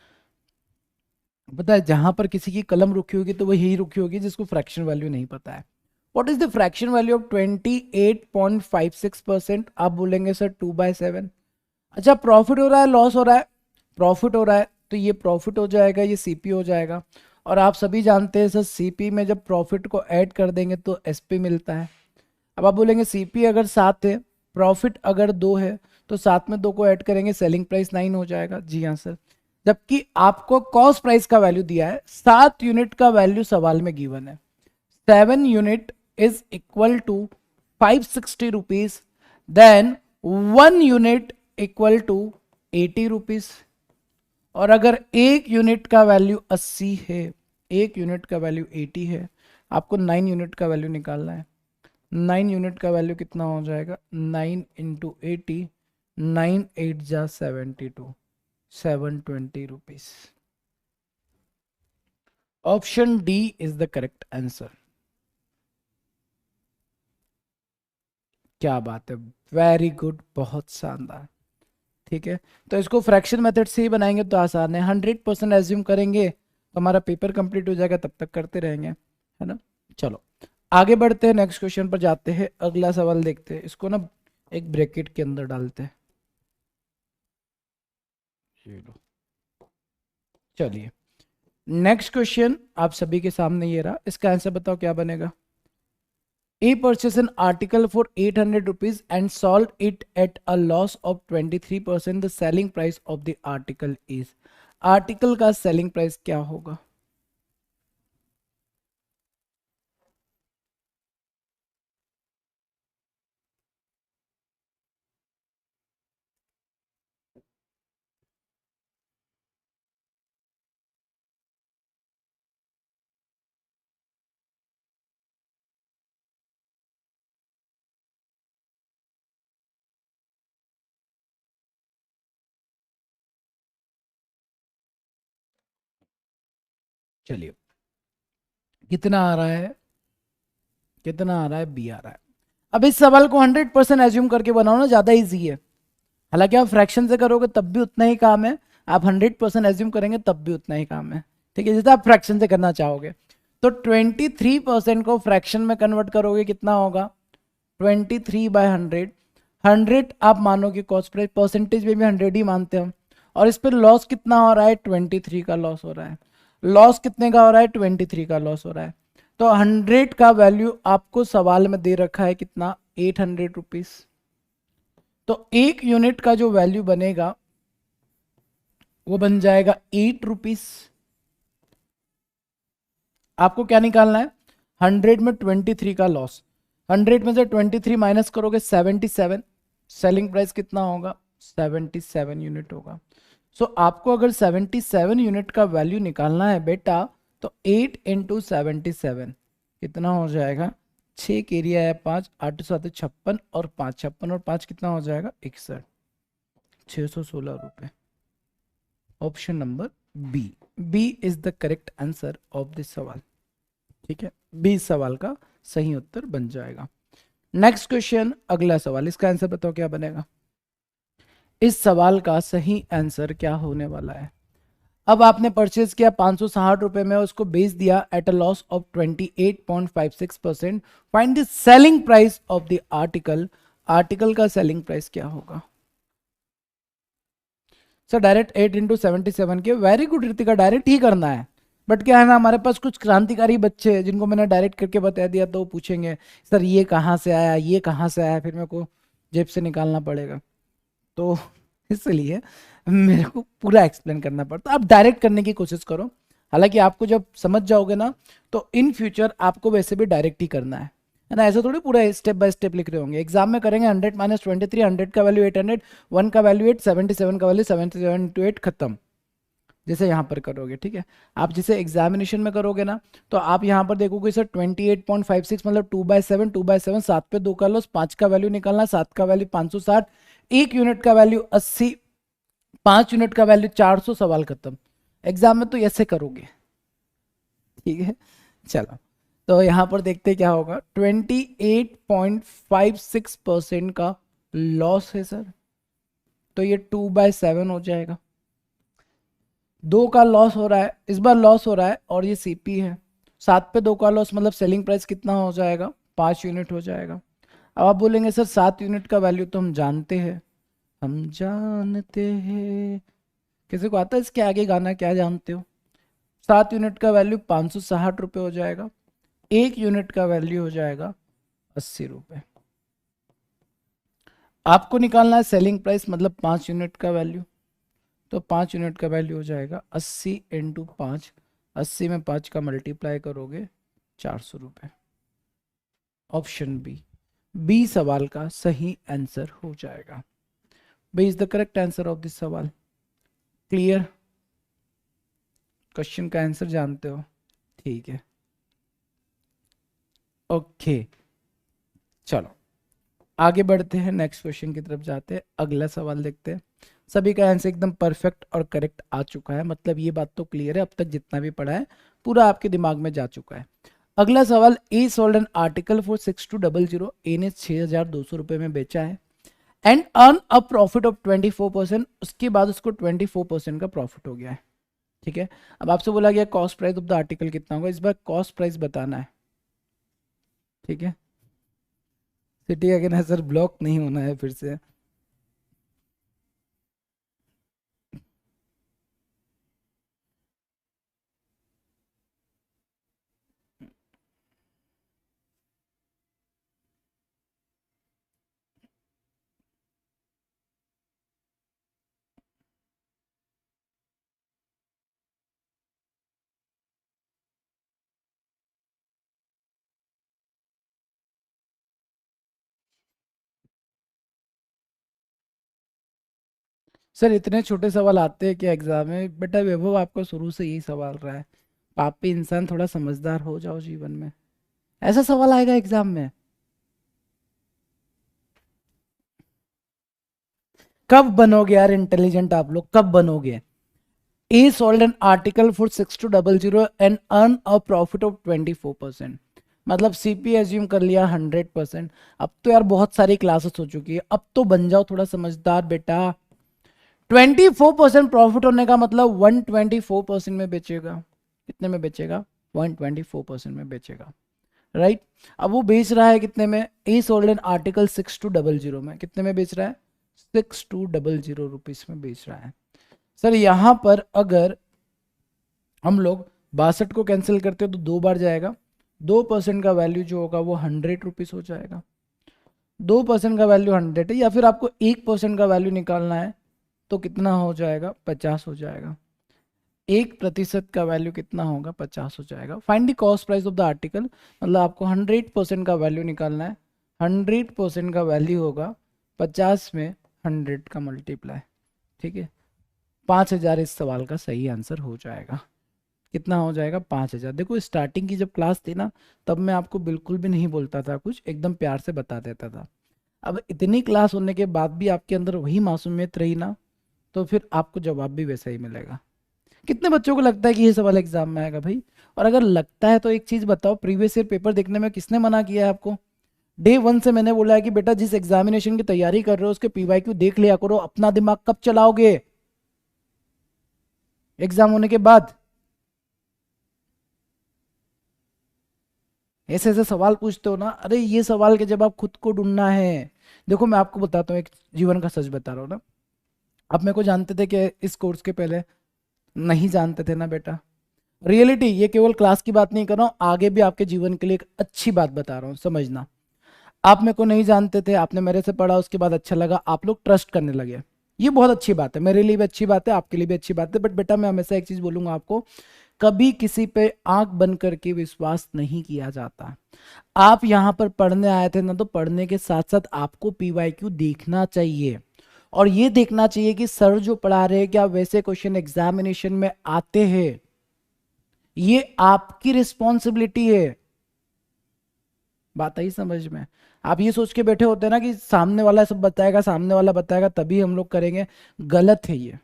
पता है जहां पर किसी की कलम रुकी होगी तो वो यही रुकी होगी जिसको फ्रैक्शन वैल्यू नहीं पता है। What is the fraction value of 28.56%? आप बोलेंगे सर 2/7। अच्छा, प्रॉफिट हो रहा है लॉस हो रहा है? प्रॉफिट हो रहा है तो ये प्रॉफिट हो जाएगा, ये सीपी हो जाएगा। और आप सभी जानते हैं सर सीपी में जब प्रॉफिट को ऐड कर देंगे तो एसपी मिलता है। अब आप बोलेंगे सीपी अगर 7 है, प्रॉफिट अगर 2 है, तो 7 में 2 को ऐड करेंगे सेलिंग प्राइस 9 हो जाएगा। जी हाँ सर, जबकि आपको कॉस्ट प्राइस का वैल्यू दिया है, 7 यूनिट का वैल्यू सवाल में गिवन है। 7 unit is equal to 560 rupees, then 1 unit equal to 80 rupees. और अगर एक यूनिट का वैल्यू 80 है, एक यूनिट का वैल्यू 80 है, आपको 9 यूनिट का वैल्यू निकालना है। 9 यूनिट का वैल्यू कितना हो जाएगा? 9 इंटू 80, 9 8 जा 72, 720 rupees. Option D is the correct answer. क्या बात है, वेरी गुड, बहुत शानदार। ठीक है, तो इसको फ्रैक्शन मेथड से ही बनाएंगे तो आसान है, 100% एज्यूम करेंगे तो हमारा पेपर कंप्लीट हो जाएगा, तब तक करते रहेंगे, है ना? चलो आगे बढ़ते हैं, नेक्स्ट क्वेश्चन पर जाते हैं, अगला सवाल देखते हैं, इसको ना एक ब्रैकेट के अंदर डालते हैं। ये लो, चलिए नेक्स्ट क्वेश्चन आप सभी के सामने ये रहा, इसका आंसर बताओ क्या बनेगा। A purchased an article for 800 rupees and sold it at a loss of 23%. The selling price of the article is, article का सेलिंग प्राइस क्या होगा? चलिए कितना आ रहा है, कितना आ रहा है, बी आ रहा है। अब इस सवाल को 100% एज्यूम करके बनाओ ना, ज्यादा इजी है। हालांकि आप फ्रैक्शन से करोगे तब भी उतना ही काम है, आप 100% एज्यूम करेंगे तब भी उतना ही काम है। ठीक है, जैसे आप फ्रैक्शन से करना चाहोगे तो 23% को फ्रैक्शन में कन्वर्ट करोगे कितना होगा, 23/100। 100 आप मानोगे कॉस्ट प्राइस, परसेंटेज में भी 100 ही मानते हम। और इस पर लॉस कितना हो रहा है, 23 का लॉस हो रहा है। लॉस कितने का हो रहा है, 23 का लॉस हो रहा है। तो 100 का वैल्यू आपको सवाल में दे रखा है कितना, 800 रुपीज। तो एक यूनिट का जो वैल्यू बनेगा वो बन जाएगा 8 रुपीज। आपको क्या निकालना है, 100 में 23 का लॉस, 100 में से 23 माइनस करोगे 77, सेलिंग प्राइस कितना होगा, 77 यूनिट होगा। सो आपको अगर 77 यूनिट का वैल्यू निकालना है बेटा, तो 8 इंटू 77 कितना हो जाएगा, 6 के एरिया है 5, 8 7 56 और 5 56 और 5 कितना हो जाएगा 61, 616 रुपए। Option number B, B is the correct answer of this सवाल। ठीक है, बी इस सवाल का सही उत्तर बन जाएगा। नेक्स्ट क्वेश्चन, अगला सवाल, इसका आंसर बताओ क्या बनेगा। इस सवाल का सही आंसर क्या होने वाला है। अब आपने परचेज किया 560 रुपए में, उसको बेच दिया at a loss of 28.56%। Find the selling price of the article. Article का सेलिंग प्राइस क्या होगा। सर डायरेक्ट 8 इंटू 77 के, वेरी गुड ऋतिका, डायरेक्ट ही करना है। बट क्या है ना, हमारे पास कुछ क्रांतिकारी बच्चे हैं जिनको मैंने डायरेक्ट करके बता दिया तो वो पूछेंगे सर ये कहाँ से आया, ये कहाँ से आया, फिर मेरे को जेब से निकालना पड़ेगा। तो इसलिए मेरे को पूरा एक्सप्लेन करना पड़ता। आप डायरेक्ट करने की कोशिश करो, हालांकि आपको जब समझ जाओगे ना तो इन फ्यूचर आपको वैसे भी डायरेक्ट ही करना है ना। ऐसा थोड़ी पूरा स्टेप बाय स्टेप लिख रहे होंगे। एग्जाम में करेंगे 100 माइनस 23, 100 का वैल्यू 800, 1 का वैल्यू 8, 77 का वैल्यू 77 टू 8 खत्म, जैसे यहाँ पर करोगे। ठीक है, आप जैसे एग्जामिनेशन में करोगे ना तो आप यहाँ पर देखोगे सर 28.56 मतलब 2/7, 2/7, 7 पे 2 का लॉस, 5 का वैल्यू निकालना, 7 का वैल्यू 560, एक यूनिट का वैल्यू 80, 5 यूनिट का वैल्यू 400, सवाल खत्म। एग्जाम में तो ऐसे करोगे। ठीक है, चलो तो यहाँ पर देखते क्या होगा, 28.56% का लॉस है सर, तो ये 2/7 हो जाएगा। 2 का लॉस हो रहा है, इस बार लॉस हो रहा है और ये सीपी है। 7 पे 2 का लॉस मतलब सेलिंग प्राइस कितना हो जाएगा, 5 यूनिट हो जाएगा। अब आप बोलेंगे सर 7 यूनिट का वैल्यू तो हम जानते हैं, हम जानते हैं। किसी को आता है इसके आगे गाना, क्या जानते हो। 7 यूनिट का वैल्यू 560 रुपये हो जाएगा, एक यूनिट का वैल्यू हो जाएगा 80 रुपये। आपको निकालना है सेलिंग प्राइस मतलब 5 यूनिट का वैल्यू, तो 5 यूनिट का वैल्यू हो जाएगा 80 इंटू 5, 80 में 5 का मल्टीप्लाई करोगे 400 रुपये। ऑप्शन बी, बी सवाल का सही आंसर हो जाएगा। B is the correct answer of this सवाल। क्लियर, क्वेश्चन का आंसर जानते हो। ठीक है, ओके चलो आगे बढ़ते हैं, नेक्स्ट क्वेश्चन की तरफ जाते हैं, अगला सवाल देखते हैं। सभी का आंसर एकदम परफेक्ट और करेक्ट आ चुका है, मतलब ये बात तो क्लियर है, अब तक जितना भी पढ़ा है पूरा आपके दिमाग में जा चुका है। अगला सवाल, ए सोल्ड एन आर्टिकल फॉर 6200, ए ने 6200 रुपये में बेचा है and earn a profit of 24%, उसके बाद उसको 24% का प्रॉफिट हो गया है। ठीक है, अब आपसे बोला गया cost price of the article कितना होगा, इस बार कॉस्ट प्राइस बताना है। ठीक है, सिटी अगेन है सर, ब्लॉक नहीं होना है फिर से। सर इतने छोटे सवाल आते हैं क्या एग्जाम में, बेटा वैभव आपको शुरू से यही सवाल रहा है, पापी इंसान थोड़ा समझदार हो जाओ जीवन में, ऐसा सवाल आएगा एग्जाम में। कब बनोगे यार इंटेलिजेंट आप लोग, कब बनोगे। ए sold an article for 6200 and earn a profit of 24%। मतलब सीपी एज्यूम कर लिया 100%। अब तो यार बहुत सारी क्लासेस हो चुकी है, अब तो बन जाओ थोड़ा समझदार बेटा। 24% प्रॉफिट होने का मतलब 124% में बेचेगा। कितने में बेचेगा? 124% में बेचेगा, राइट। अब वो बेच रहा है कितने में? ए सोल्ड एन आर्टिकल 6200 में। कितने में बेच रहा है? 6200 रुपीज में बेच रहा है। सर यहां पर अगर हम लोग 62 को कैंसिल करते हो तो 2 बार जाएगा। 2% का वैल्यू जो होगा वो 100 रुपीज हो जाएगा। 2% का वैल्यू 100 है, या फिर आपको 1% का वैल्यू निकालना है तो कितना हो जाएगा? 50 हो जाएगा। 1% का वैल्यू कितना होगा? 50 हो जाएगा। Find the cost price of the article, मतलब आपको 100% का वैल्यू निकालना है। 100% का वैल्यू होगा 50 में 100 का मल्टीप्लाई, ठीक है। 5000 इस सवाल का सही आंसर हो जाएगा। कितना हो जाएगा? 5000। देखो स्टार्टिंग की जब क्लास थी ना, तब मैं आपको बिल्कुल भी नहीं बोलता था कुछ, एकदम प्यार से बता देता था। अब इतनी क्लास होने के बाद भी आपके अंदर वही मासूमियत रही ना, तो फिर आपको जवाब भी वैसा ही मिलेगा। कितने बच्चों को लगता है कि ये सवाल एग्जाम में आएगा भाई? और अगर लगता है तो एक चीज बताओ, प्रीवियस ईयर पेपर देखने में किसने मना किया है आपको? डे 1 से मैंने बोला है कि बेटा जिस एग्जामिनेशन की तैयारी कर रहे हो उसके पीवाईक्यू देख लिया करो। अपना दिमाग कब चलाओगे? एग्जाम होने के बाद। ऐसे ऐसे सवाल पूछते हो ना, अरे ये सवाल के जवाब खुद को ढूंढना है। देखो मैं आपको बताता हूँ, एक जीवन का सच बता रहा हूँ ना। आप मेरे को जानते थे कि इस कोर्स के पहले? नहीं जानते थे ना बेटा। रियलिटी, ये केवल क्लास की बात नहीं कर रहा हूँ, आगे भी आपके जीवन के लिए एक अच्छी बात बता रहा हूँ, समझना। आप मेरे को नहीं जानते थे, आपने मेरे से पढ़ा, उसके बाद अच्छा लगा, आप लोग ट्रस्ट करने लगे। ये बहुत अच्छी बात है, मेरे लिए भी अच्छी बात है, आपके लिए भी अच्छी बात है। बट बेटा मैं हमेशा एक चीज बोलूंगा आपको, कभी किसी पे आंख बंद करके विश्वास नहीं किया जाता। आप यहाँ पर पढ़ने आए थे ना, तो पढ़ने के साथ साथ आपको पीवाईक्यू देखना चाहिए। और ये देखना चाहिए कि सर जो पढ़ा रहे हैं क्या वैसे क्वेश्चन एग्जामिनेशन में आते हैं। ये आपकी रिस्पॉन्सिबिलिटी है। बात आई समझ में? आप ये सोच के बैठे होते हैं ना कि सामने वाला सब बताएगा, सामने वाला बताएगा तभी हम लोग करेंगे। गलत है ये।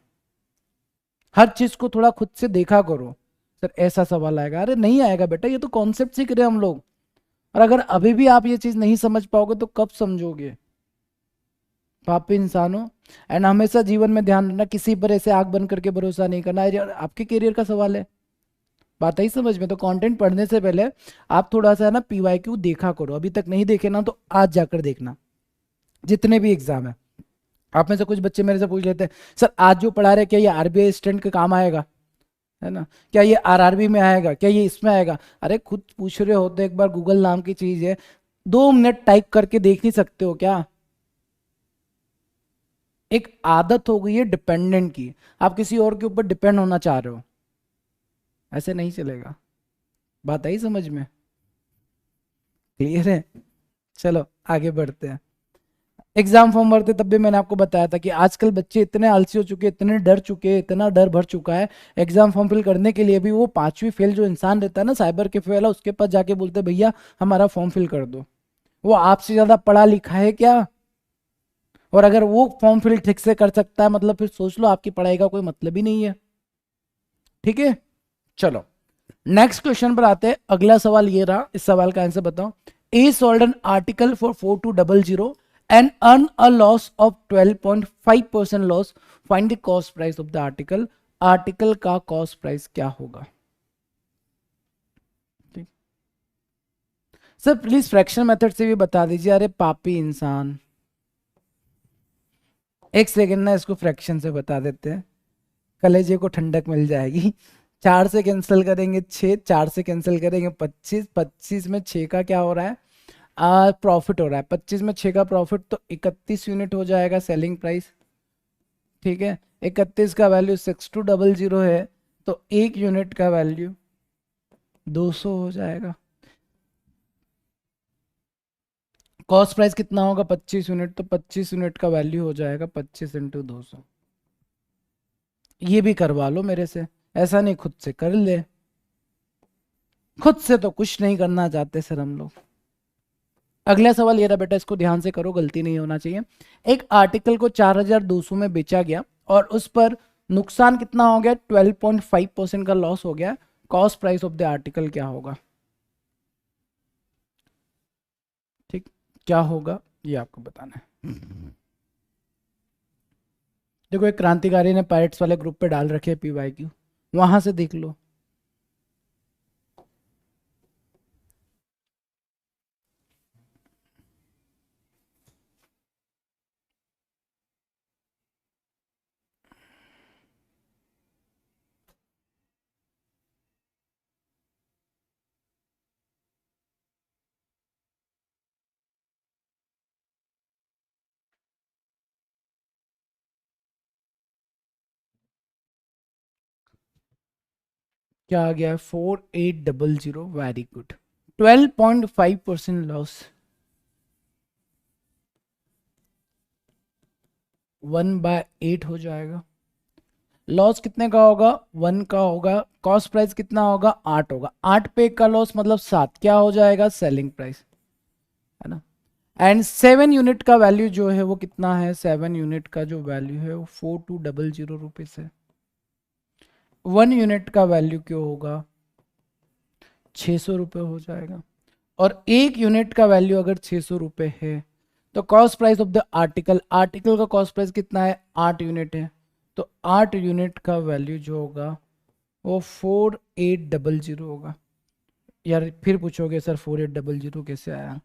हर चीज को थोड़ा खुद से देखा करो। सर ऐसा सवाल आएगा, अरे नहीं आएगा बेटा, ये तो कॉन्सेप्ट सीख रहे हैं हम लोग। और अगर अभी भी आप ये चीज नहीं समझ पाओगे तो कब समझोगे? पापी इंसान हो। एंड हमेशा जीवन में ध्यान रखना, किसी पर ऐसे आंख बंद करके भरोसा नहीं करना है। आपके करियर का सवाल है। बात आई समझ में? तो कंटेंट पढ़ने से पहले आप थोड़ा सा है ना पीवाईक्यू देखा करो। अभी तक नहीं देखे ना तो आज जाकर देखना, जितने भी एग्जाम है। आप में से कुछ बच्चे मेरे से पूछ लेते हैं, सर आज जो पढ़ा रहे क्या ये आरबीआई स्टूडेंट के काम आएगा? है ना, क्या ये आरआरबी में आएगा, क्या ये इसमें आएगा? अरे खुद पूछ रहे हो तो एक बार गूगल नाम की चीज है, 2 मिनट टाइप करके देख नहीं सकते हो क्या? एक आदत हो गई है डिपेंडेंट की, आप किसी और के ऊपर डिपेंड होना चाह रहे हो, ऐसे नहीं चलेगा। बात आई समझ में? क्लियर है? चलो आगे बढ़ते हैं। एग्जाम फॉर्म भरते तब भी मैंने आपको बताया था कि आजकल बच्चे इतने आलसी हो चुके, इतने डर चुके, इतना डर भर चुका है। एग्जाम फॉर्म फिल करने के लिए भी वो 5वीं फेल जो इंसान रहता है ना, साइबर के फेल है, उसके पास जाके बोलते भैया हमारा फॉर्म फिल कर दो। वो आपसे ज्यादा पढ़ा लिखा है क्या? और अगर वो फॉर्म फिल ठीक से कर सकता है, मतलब फिर सोच लो आपकी पढ़ाई का कोई मतलब ही नहीं है। ठीक है, चलो नेक्स्ट क्वेश्चन पर आते हैं। अगला सवाल ये रहा, इस सवाल का आंसर बताओ। ए sold an article for 4200 and earn a loss of 12.5% loss. Find the cost price of the article. Article का कॉस्ट प्राइस क्या होगा? ठीक। सर प्लीज फ्रैक्शन मेथड से भी बता दीजिए। अरे पापी इंसान, एक सेकेंड ना, इसको फ्रैक्शन से बता देते हैं, कलेजे को ठंडक मिल जाएगी। 4 से कैंसिल करेंगे 6, 4 से कैंसिल करेंगे 25, 25 में 6 का क्या हो रहा है? प्रॉफिट हो रहा है। 25 में 6 का प्रॉफिट तो 31 यूनिट हो जाएगा सेलिंग प्राइस। ठीक है, 31 का वैल्यू 6200 है, तो 1 यूनिट का वैल्यू 200 हो जाएगा। कॉस्ट प्राइस कितना होगा? 25 यूनिट, तो 25 यूनिट का वैल्यू हो जाएगा 25 इंटू 200। ये भी करवा लो मेरे से, ऐसा नहीं खुद से कर ले। खुद से तो कुछ नहीं करना चाहते सर हम लोग। अगला सवाल ये रहा बेटा, इसको ध्यान से करो, गलती नहीं होना चाहिए। एक आर्टिकल को 4200 में बेचा गया और उस पर नुकसान कितना हो गया, 12.5% का लॉस हो गया। Cost price of the article क्या होगा, ठीक, क्या होगा ये आपको बताना है। देखो एक क्रांतिकारी ने पायरेट्स वाले ग्रुप पे डाल रखे PYQ, वहां से देख लो। क्या आ गया, 4800, वेरी गुड। 12.5% लॉस, 1/8 हो जाएगा। लॉस कितने का होगा, 1 का होगा। कॉस्ट प्राइस कितना होगा, 8 होगा। 8 पे का लॉस मतलब 7, क्या हो जाएगा, सेलिंग प्राइस, है ना। एंड 7 यूनिट का वैल्यू जो है वो कितना है, 7 यूनिट का जो वैल्यू है वो 4200 रुपीज है। 1 यूनिट का वैल्यू क्यों होगा, 600 रुपये हो जाएगा। और 1 यूनिट का वैल्यू अगर 600 रुपये है तो cost price of the article, article का कॉस्ट प्राइस कितना है, 8 यूनिट है। तो 8 यूनिट का वैल्यू जो होगा वो 4800 होगा। यार फिर पूछोगे सर 4800 कैसे आया,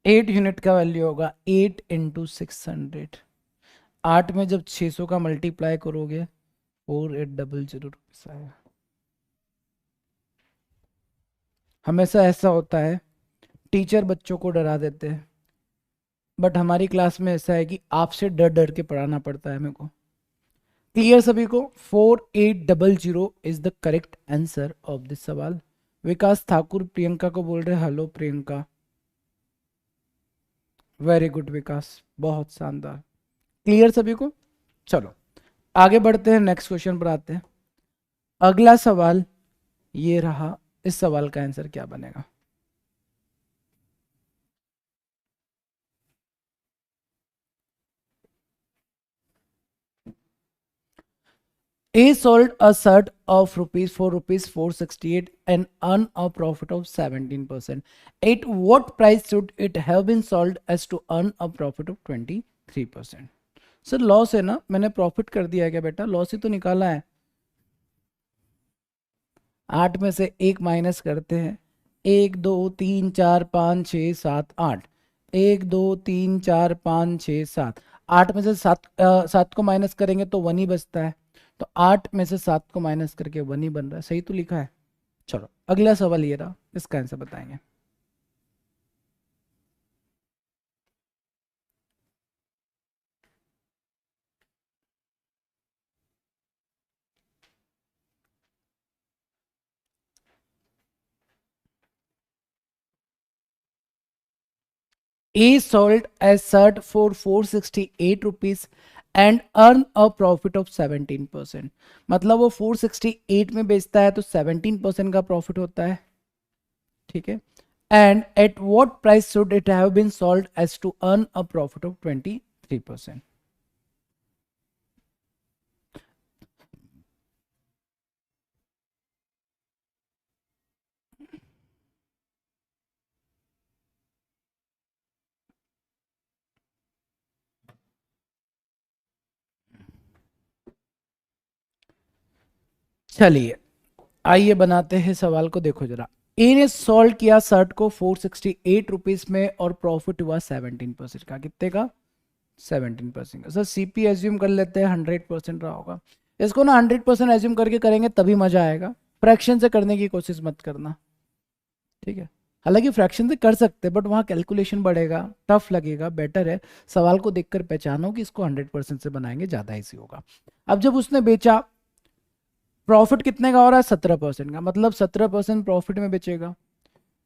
8 यूनिट का वैल्यू होगा 8 इंटू 600। 8 में जब 600 का मल्टीप्लाई करोगे 4800 रुपीज आएगा। हमेशा ऐसा होता है, टीचर बच्चों को डरा देते हैं, बट हमारी क्लास में ऐसा है कि आपसे डर डर के पढ़ाना पड़ता है मेरे को। क्लियर सभी को, 4800 is the correct answer of this सवाल। विकास ठाकुर प्रियंका को बोल रहे हेलो प्रियंका, वेरी गुड विकास, बहुत शानदार। क्लियर सभी को, चलो आगे बढ़ते हैं, नेक्स्ट क्वेश्चन पर आते हैं। अगला सवाल ये रहा, इस सवाल का आंसर क्या बनेगा। A sold a shirt of rupees for rupees 468 and earned a profit of 17%. At what price should it have been sold as to earn a profit of 23%? Sir loss है ना, मैंने प्रॉफिट कर दिया है क्या बेटा, लॉस ही तो निकाला है। 8 में से 1 माइनस करते हैं, 1 2 3 4 5 6 7 8, 1 2 3 4 5 6 7, 8 में से 7 को माइनस करेंगे तो 1 ही बचता है। तो 8 में से 7 को माइनस करके 1 ही बन रहा है, सही तो लिखा है। चलो अगला सवाल ये रहा, इसका आंसर बताएंगे। A sold a shirt for 468 rupees and earn a profit of 17%। मतलब वो 468 में बेचता है तो 17% का प्रॉफिट होता है, ठीक है। And at what price should it have been sold as to earn a profit of 23%। चलिए आइए बनाते हैं सवाल को, देखो जरा। ए ने सोल्ड किया शर्ट को 468 रुपीज में और प्रॉफिट हुआ 17% का, कितने का, 17% का। सर सीपी एज्यूम कर लेते हैं 100% रहा होगा। इसको ना 100% एज्यूम करके करेंगे तभी मजा आएगा, फ्रैक्शन से करने की कोशिश मत करना, ठीक है। हालांकि फ्रैक्शन से कर सकते हैं बट वहाँ कैलकुलेशन बढ़ेगा, टफ लगेगा, बेटर है सवाल को देखकर पहचानो कि इसको 100% से बनाएंगे, ज़्यादा इजी होगा। अब जब उसने बेचा, प्रॉफिट कितने का हो रहा है, 17% का, मतलब 17% प्रॉफिट में बेचेगा।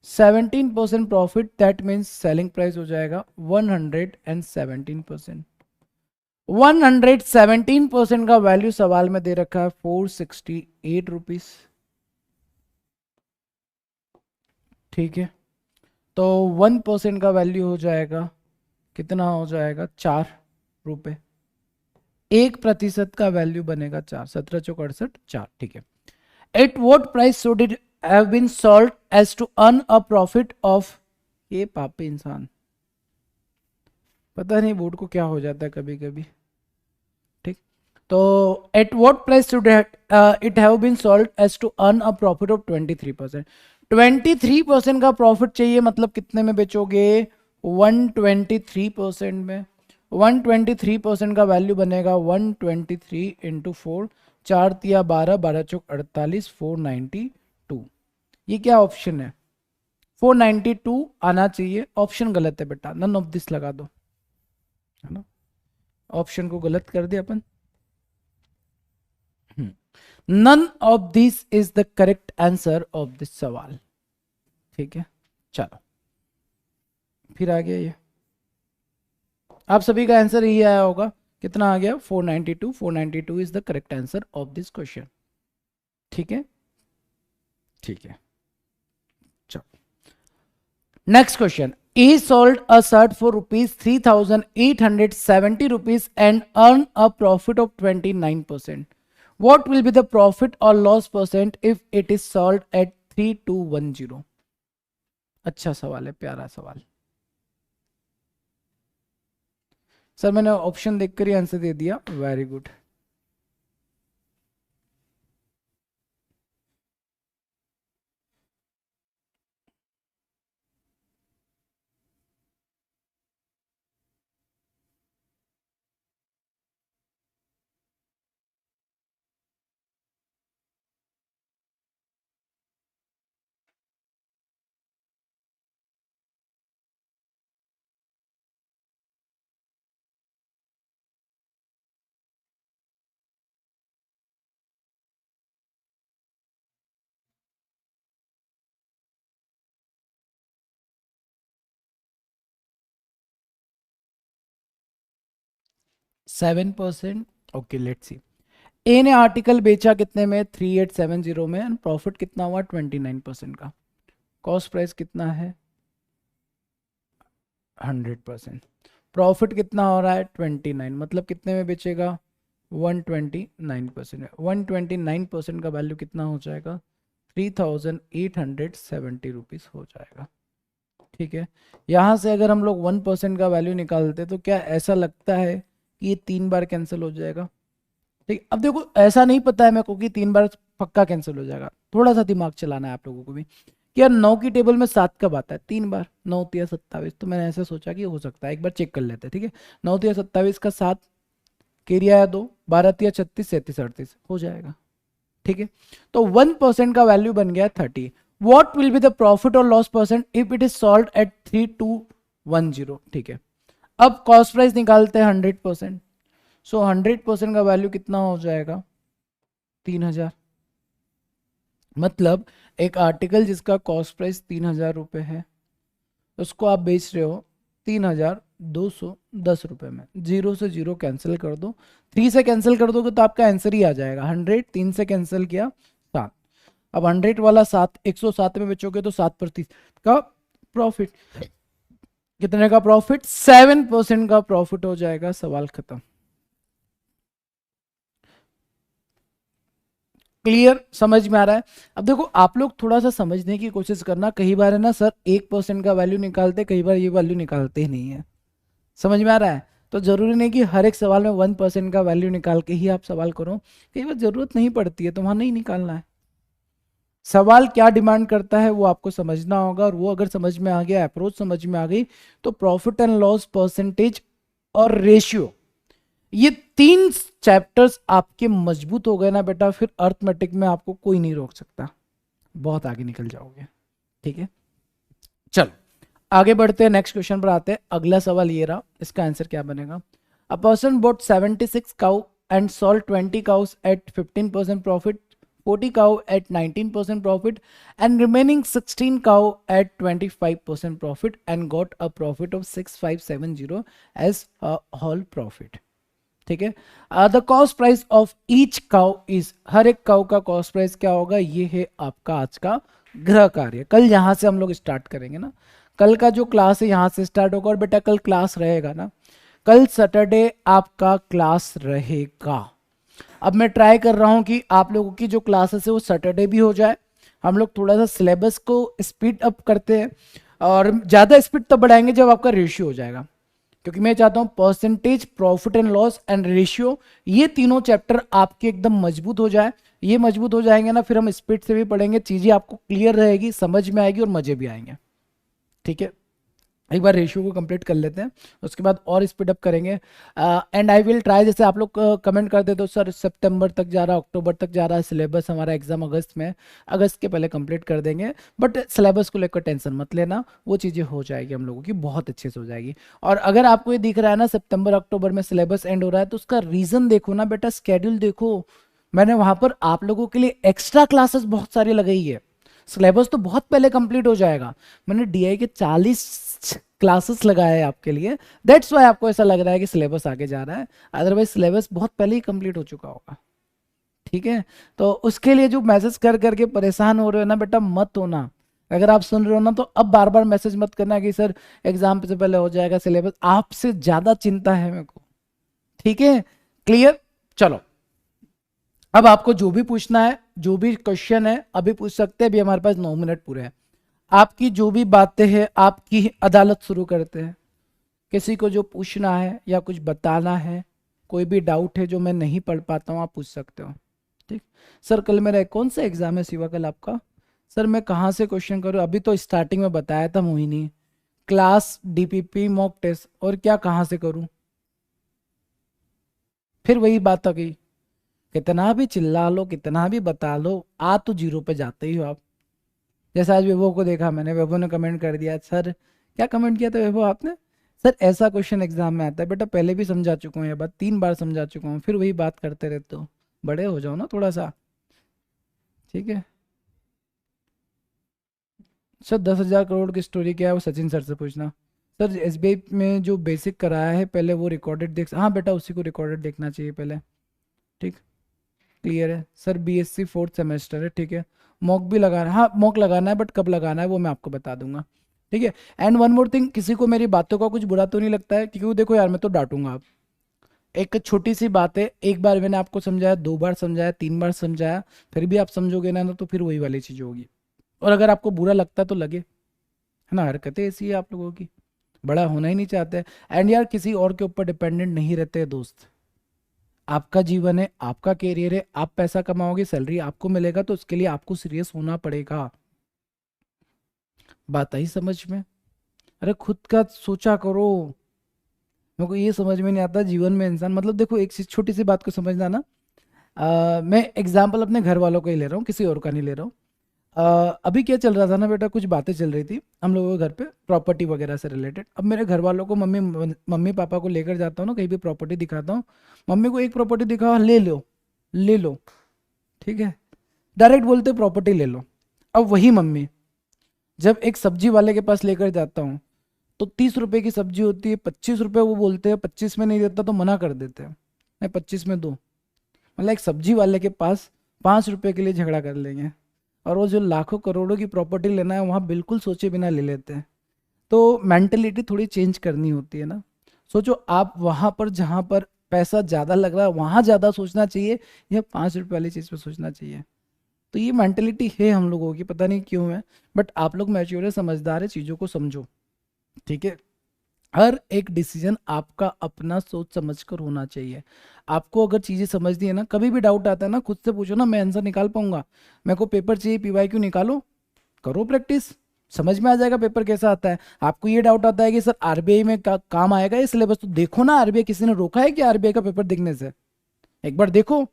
17% profit, that means selling price हो जाएगा 117%। 117% का वैल्यू सवाल में दे रखा है 468 रुपीज, ठीक है। तो 1% का वैल्यू हो जाएगा, कितना हो जाएगा, 4 रुपए। 1% का वैल्यू बनेगा 4, 17 चौक 68, 4, ठीक है। At what price should it have been sold as to earn a profit of, ये पापी इंसान, पता नहीं बोर्ड को क्या हो जाता है कभी कभी, ठीक। तो at what price should it have been sold as to earn a profit of 23%। 23% का प्रॉफिट चाहिए, मतलब कितने में बेचोगे, 123% में। 123% का वैल्यू बनेगा 123 इंटू 4, 4 तिया 12, 12 चौक 48, 492। ये क्या ऑप्शन है, 492 आना चाहिए, ऑप्शन गलत है बेटा, नन ऑफ दिस लगा दो, है ना, ऑप्शन को गलत कर दिया अपन। None of this is the correct answer of this सवाल, ठीक है। चलो फिर आ गया ये, आप सभी का आंसर यही आया होगा, कितना आ गया, 492। 492 is the correct answer of this question, ठीक है, ठीक है। चलो next question, he sold a shirt for rupees 3870 rupees and earned a profit of 29%. What will be the profit or loss percent if it is sold at 3210? अच्छा सवाल है, प्यारा सवाल। सर मैंने ऑप्शन देखकर ही आंसर दे दिया, very good. Seven percent, okay let's see. A ने आर्टिकल बेचा कितने में, 3870 में, एंड प्रॉफिट कितना हुआ, 29% का। कॉस्ट प्राइस कितना है, 100%। प्रॉफिट कितना हो रहा है, 29, मतलब कितने में बेचेगा, 129% है। 129% का वैल्यू कितना हो जाएगा, 3870 रुपीज़ हो जाएगा, ठीक है। यहाँ से अगर हम लोग 1% का वैल्यू निकालते तो क्या ऐसा लगता है कि ये 3 बार कैंसिल हो जाएगा, ठीक। अब देखो ऐसा नहीं पता है मेरे को कि 3 बार पक्का कैंसिल हो जाएगा, थोड़ा सा दिमाग चलाना है आप लोगों को भी, कि यार 9 की टेबल में 7 कब आता है, 3 बार, 9 तिया 27, तो मैंने ऐसा सोचा कि हो सकता है, एक बार चेक कर लेते हैं, ठीक है। 9 तिया 27 का 7, केरिया आया 2, 12 तिया 36, 37, 38 हो जाएगा, ठीक है। तो 1% का वैल्यू बन गया 30। What will be the profit और loss percent if it is sold at 3210, ठीक है। अब कॉस्ट प्राइस निकालते हैं 100%, सो 100% का वैल्यू कितना हो जाएगा, 3000। मतलब एक आर्टिकल जिसका कॉस्ट प्राइस 3000 रुपये है, उसको आप बेच रहे हो 3210 रुपये में। 0 से 0 कैंसिल कर दो, 3 से कैंसिल कर दोगे तो आपका आंसर ही आ जाएगा 100। 3 से कैंसिल किया 7, अब 100 वाला 7, 107 में बेचोगे तो 7% का प्रॉफिट, कितने का प्रॉफिट, 7% का प्रॉफिट हो जाएगा, सवाल खत्म। क्लियर, समझ में आ रहा है। अब देखो आप लोग थोड़ा सा समझने की कोशिश करना, कई बार है ना सर 1% का वैल्यू निकालते, कई बार ये वैल्यू निकालते ही नहीं है, समझ में आ रहा है। तो जरूरी नहीं कि हर एक सवाल में 1% का वैल्यू निकाल के ही आप सवाल करो, कई बार जरूरत नहीं पड़ती है तो वहां नहीं निकालना है। सवाल क्या डिमांड करता है वो आपको समझना होगा, और वो अगर समझ में आ गया, अप्रोच समझ में आ गई, तो प्रॉफिट एंड लॉस परसेंटेज और रेशियो, ये 3 चैप्टर्स आपके मजबूत हो गए ना बेटा, फिर अर्थमेटिक में आपको कोई नहीं रोक सकता, बहुत आगे निकल जाओगे, ठीक है। चलो आगे बढ़ते हैं, नेक्स्ट क्वेश्चन पर आते हैं। अगला सवाल ये रहा, इसका आंसर क्या बनेगा। A person boat 76 cow and sold 20 cows at 15% profit, 40 cow at 19% profit, and remaining 16 cow at 25% profit, and got a profit of 6570 as a whole profit, ठीक है। The cost price of each cow is, हर एक cow का cost price क्या होगा, ये है आपका आज का गृह कार्य। कल यहाँ से हम लोग स्टार्ट करेंगे ना, कल का जो क्लास है यहाँ से स्टार्ट होगा, और बेटा कल क्लास रहेगा ना, कल सैटरडे आपका क्लास रहेगा। अब मैं ट्राई कर रहा हूं कि आप लोगों की जो क्लासेस है वो सैटरडे भी हो जाए। हम लोग थोड़ा सा सिलेबस को स्पीड अप करते हैं, और ज़्यादा स्पीड तब बढ़ाएंगे जब आपका रेशियो हो जाएगा, क्योंकि मैं चाहता हूं percentage, profit and loss and ratio, ये तीनों चैप्टर आपके एकदम मजबूत हो जाए। ये मजबूत हो जाएंगे ना, फिर हम स्पीड से भी पढ़ेंगे, चीज़ें आपको क्लियर रहेगी, समझ में आएगी और मज़े भी आएंगे। ठीक है, एक बार रेशियो को कंप्लीट कर लेते हैं, उसके बाद और स्पीड अप करेंगे। एंड आई विल ट्राई, जैसे आप लोग कमेंट करते तो सर सितंबर तक जा रहा, अक्टूबर तक जा रहा है सिलेबस, हमारा एग्जाम अगस्त में, अगस्त के पहले कंप्लीट कर देंगे। बट सिलेबस को लेकर टेंशन मत लेना, वो चीज़ें हो जाएगी हम लोगों की, बहुत अच्छे से हो जाएगी। और अगर आपको ये दिख रहा है ना सितंबर अक्टूबर में सिलेबस एंड हो रहा है, तो उसका रीज़न देखो ना बेटा, स्केड्यूल देखो। मैंने वहाँ पर आप लोगों के लिए एक्स्ट्रा क्लासेस बहुत सारी लगाई है, सिलेबस तो बहुत पहले कंप्लीट हो जाएगा। मैंने डीआई के 40 क्लासेस लगाए हैं आपके लिए, दैट्स वाई आपको ऐसा लग रहा है कि सिलेबस आगे जा रहा है, अदरवाइज सिलेबस बहुत पहले ही कंप्लीट हो चुका होगा। ठीक है, तो उसके लिए जो मैसेज कर करके परेशान हो रहे हो ना बेटा, मत होना। अगर आप सुन रहे हो ना, तो अब बार बार मैसेज मत करना कि सर एग्जाम से पहले हो जाएगा सिलेबस, आपसे ज्यादा चिंता है मेरे को। ठीक है, क्लियर। चलो, अब आपको जो भी पूछना है, जो भी क्वेश्चन है अभी पूछ सकते हैं, अभी हमारे पास 9 मिनट पूरे हैं। आपकी जो भी बातें हैं, आपकी अदालत शुरू करते हैं। किसी को जो पूछना है या कुछ बताना है, कोई भी डाउट है जो मैं नहीं पढ़ पाता हूँ, आप पूछ सकते हो। ठीक। सर कल मेरा कौन सा एग्जाम है शिवा, कल आपका? सर मैं कहाँ से क्वेश्चन करूँ, अभी तो स्टार्टिंग में बताया था Mohini, class, DPP, mock test, और क्या कहाँ से करूँ? फिर वही बात आ गई, कितना भी चिल्ला लो, कितना भी बता लो, आ तो जीरो पे जाते ही हो आप। जैसे आज वेबो को देखा मैंने, वेबो ने कमेंट कर दिया, सर क्या कमेंट किया था वेबो आपने? सर ऐसा क्वेश्चन एग्जाम में आता है बेटा, पहले भी समझा चुका हूँ, ये बात 3 बार समझा चुका हूँ, फिर वही बात करते रहते हो, बड़े हो जाओ ना थोड़ा सा। ठीक है सर, 10,000 करोड़ की स्टोरी क्या है, वो सचिन सर से पूछना। सर एसबीआई में जो बेसिक कराया है पहले, वो रिकॉर्डेड देख, हाँ बेटा उसी को रिकॉर्डेड देखना चाहिए पहले। ठीक, क्लियर है सर। बीएससी 4th सेमेस्टर है, ठीक है। मॉक भी लगाना है, हाँ मॉक लगाना है, बट कब लगाना है वो मैं आपको बता दूंगा। ठीक है, एंड वन मोर थिंग, किसी को मेरी बातों का कुछ बुरा तो नहीं लगता है? क्योंकि देखो यार, मैं तो डांटूंगा आप, एक छोटी सी बात है, एक बार मैंने आपको समझाया, 2 बार समझाया, 3 बार समझाया, फिर भी आप समझोगे ना तो फिर वही वाली चीज़ होगी। और अगर आपको बुरा लगता तो लगे, है ना, हरकतें ऐसी है आप लोगों की, बड़ा होना ही नहीं चाहते। एंड यार किसी और के ऊपर डिपेंडेंट नहीं रहते दोस्त, आपका जीवन है, आपका कैरियर है, आप पैसा कमाओगे, सैलरी आपको मिलेगा, तो उसके लिए आपको सीरियस होना पड़ेगा। बात आई समझ में? अरे खुद का सोचा करो। मेरे को ये समझ में नहीं आता जीवन में इंसान, मतलब देखो एक छोटी सी बात को समझना ना, मैं एग्जाम्पल अपने घर वालों का ही ले रहा हूँ, किसी और का नहीं ले रहा हूँ। अभी क्या चल रहा था ना बेटा, कुछ बातें चल रही थी हम लोगों के घर पे प्रॉपर्टी वगैरह से रिलेटेड। अब मेरे घर वालों को, मम्मी मम्मी पापा को लेकर जाता हूँ ना कहीं भी, प्रॉपर्टी दिखाता हूँ, मम्मी को एक प्रॉपर्टी दिखाओ, ले लो, ले लो, ठीक है, डायरेक्ट बोलते प्रॉपर्टी ले लो। अब वही मम्मी जब एक सब्जी वाले के पास लेकर जाता हूँ, तो 30 रुपए की सब्जी होती है, 25 रुपए वो बोलते हैं, 25 में नहीं देता तो मना कर देते हैं, नहीं 25 में दो। मतलब एक सब्जी वाले के पास 5 रुपए के लिए झगड़ा कर लेंगे, और वो जो लाखों करोड़ों की प्रॉपर्टी लेना है वहाँ बिल्कुल सोचे बिना ले लेते हैं। तो मेंटेलिटी थोड़ी चेंज करनी होती है ना। सोचो आप वहाँ पर जहाँ पर पैसा ज़्यादा लग रहा है वहाँ ज़्यादा सोचना चाहिए, या 5 रुपए वाली चीज़ पे सोचना चाहिए। तो ये मेंटेलिटी है हम लोगों की, पता नहीं क्यों है, बट आप लोग मैच्योर है, समझदार है, चीज़ों को समझो। ठीक है, हर एक डिसीजन आपका अपना सोच समझ कर होना चाहिए। आपको अगर चीज़ें समझनी है ना, कभी भी डाउट आता है ना, खुद से पूछो ना, मैं आंसर निकाल पाऊंगा? मेरे को पेपर चाहिए, पीवाईक्यू निकालो, करो प्रैक्टिस, समझ में आ जाएगा पेपर कैसा आता है। आपको ये डाउट आता है कि सर आरबीआई में काम आएगा ये सिलेबस, तो देखो ना आरबीआई, किसी ने रोका है कि आरबीआई का पेपर देखने से? एक बार देखो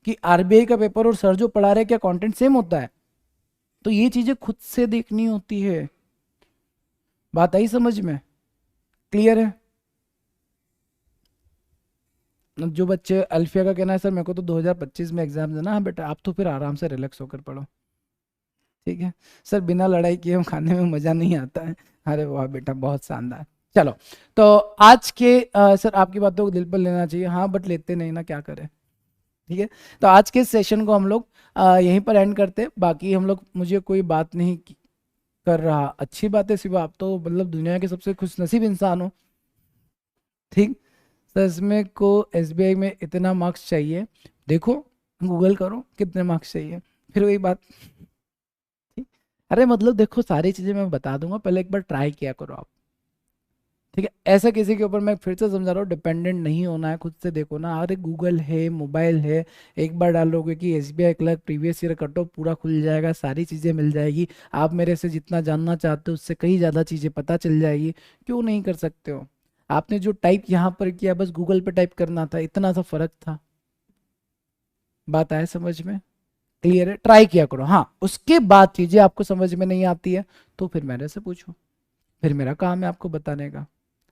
कि आरबीआई का पेपर और सर जो पढ़ा रहे हैं क्या कंटेंट सेम होता है? तो ये चीजें खुद से देखनी होती है। बात आई समझ में? क्लियर है? जो बच्चे, अल्फिया का कहना है सर मेरे को तो 2025 में एग्जाम देना, हाँ बेटा आप तो फिर आराम से रिलैक्स होकर पढ़ो। ठीक है सर, बिना लड़ाई किए खाने में मजा नहीं आता है। अरे वाह बेटा, बहुत शानदार। चलो, तो आज के सर आपकी बातों को दिल पर लेना चाहिए, हाँ बट लेते नहीं ना, क्या करें। ठीक है, तो आज के सेशन को हम लोग यहीं पर एंड करते हैं। बाकी हम लोग, मुझे कोई बात नहीं कर रहा, अच्छी बात है शिवा, आप तो मतलब दुनिया के सबसे खुशनसीब इंसान हो। ठीक, सच में को एसबीआई में इतना मार्क्स चाहिए, देखो गूगल करो कितने मार्क्स चाहिए, फिर वही बात। अरे मतलब देखो सारी चीज़ें मैं बता दूंगा, पहले एक बार ट्राई किया करो आप, ठीक है। ऐसा किसी के ऊपर, मैं फिर से समझा रहा हूँ, डिपेंडेंट नहीं होना है, खुद से देखो ना। अरे गूगल है, मोबाइल है, एक बार डालोगे कि SBI clerk previous year cut off, पूरा खुल जाएगा, सारी चीज़ें मिल जाएगी। आप मेरे से जितना जानना चाहते हो उससे कई ज़्यादा चीज़ें पता चल जाएगी। क्यों नहीं कर सकते हो? आपने जो टाइप यहाँ पर किया, बस गूगल पे टाइप करना था, इतना सा फर्क था। बात आए समझ में? क्लियर है? ट्राई किया करो। हाँ, उसके बाद चीज़ें आपको समझ में नहीं आती है तो फिर मेरे से पूछो, फिर मेरा काम है आपको बताने का,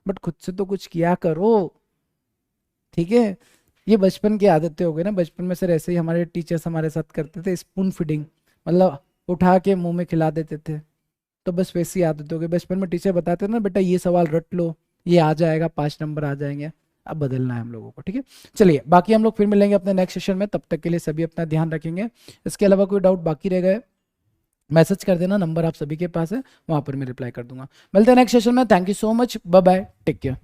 बट खुद से तो कुछ किया करो, ठीक है। ये बचपन की आदतें हो गई ना, बचपन में सर ऐसे ही हमारे टीचर्स हमारे साथ करते थे, स्पून फीडिंग, मतलब उठा के मुंह में खिला देते थे। तो बस वैसी आदत हो गई, बचपन में टीचर बताते थे ना, बेटा ये सवाल रट लो, ये आ जाएगा, 5 नंबर आ जाएंगे। अब बदलना है हम लोगों को, ठीक है। चलिए, बाकी हम लोग फिर मिलेंगे अपने नेक्स्ट सेशन में, तब तक के लिए सभी अपना ध्यान रखेंगे। इसके अलावा कोई डाउट बाकी रह गए, मैसेज कर देना, नंबर आप सभी के पास है, वहां पर मैं रिप्लाई कर दूंगा। मिलते हैं नेक्स्ट सेशन में। Thank you so much, bye bye, take care.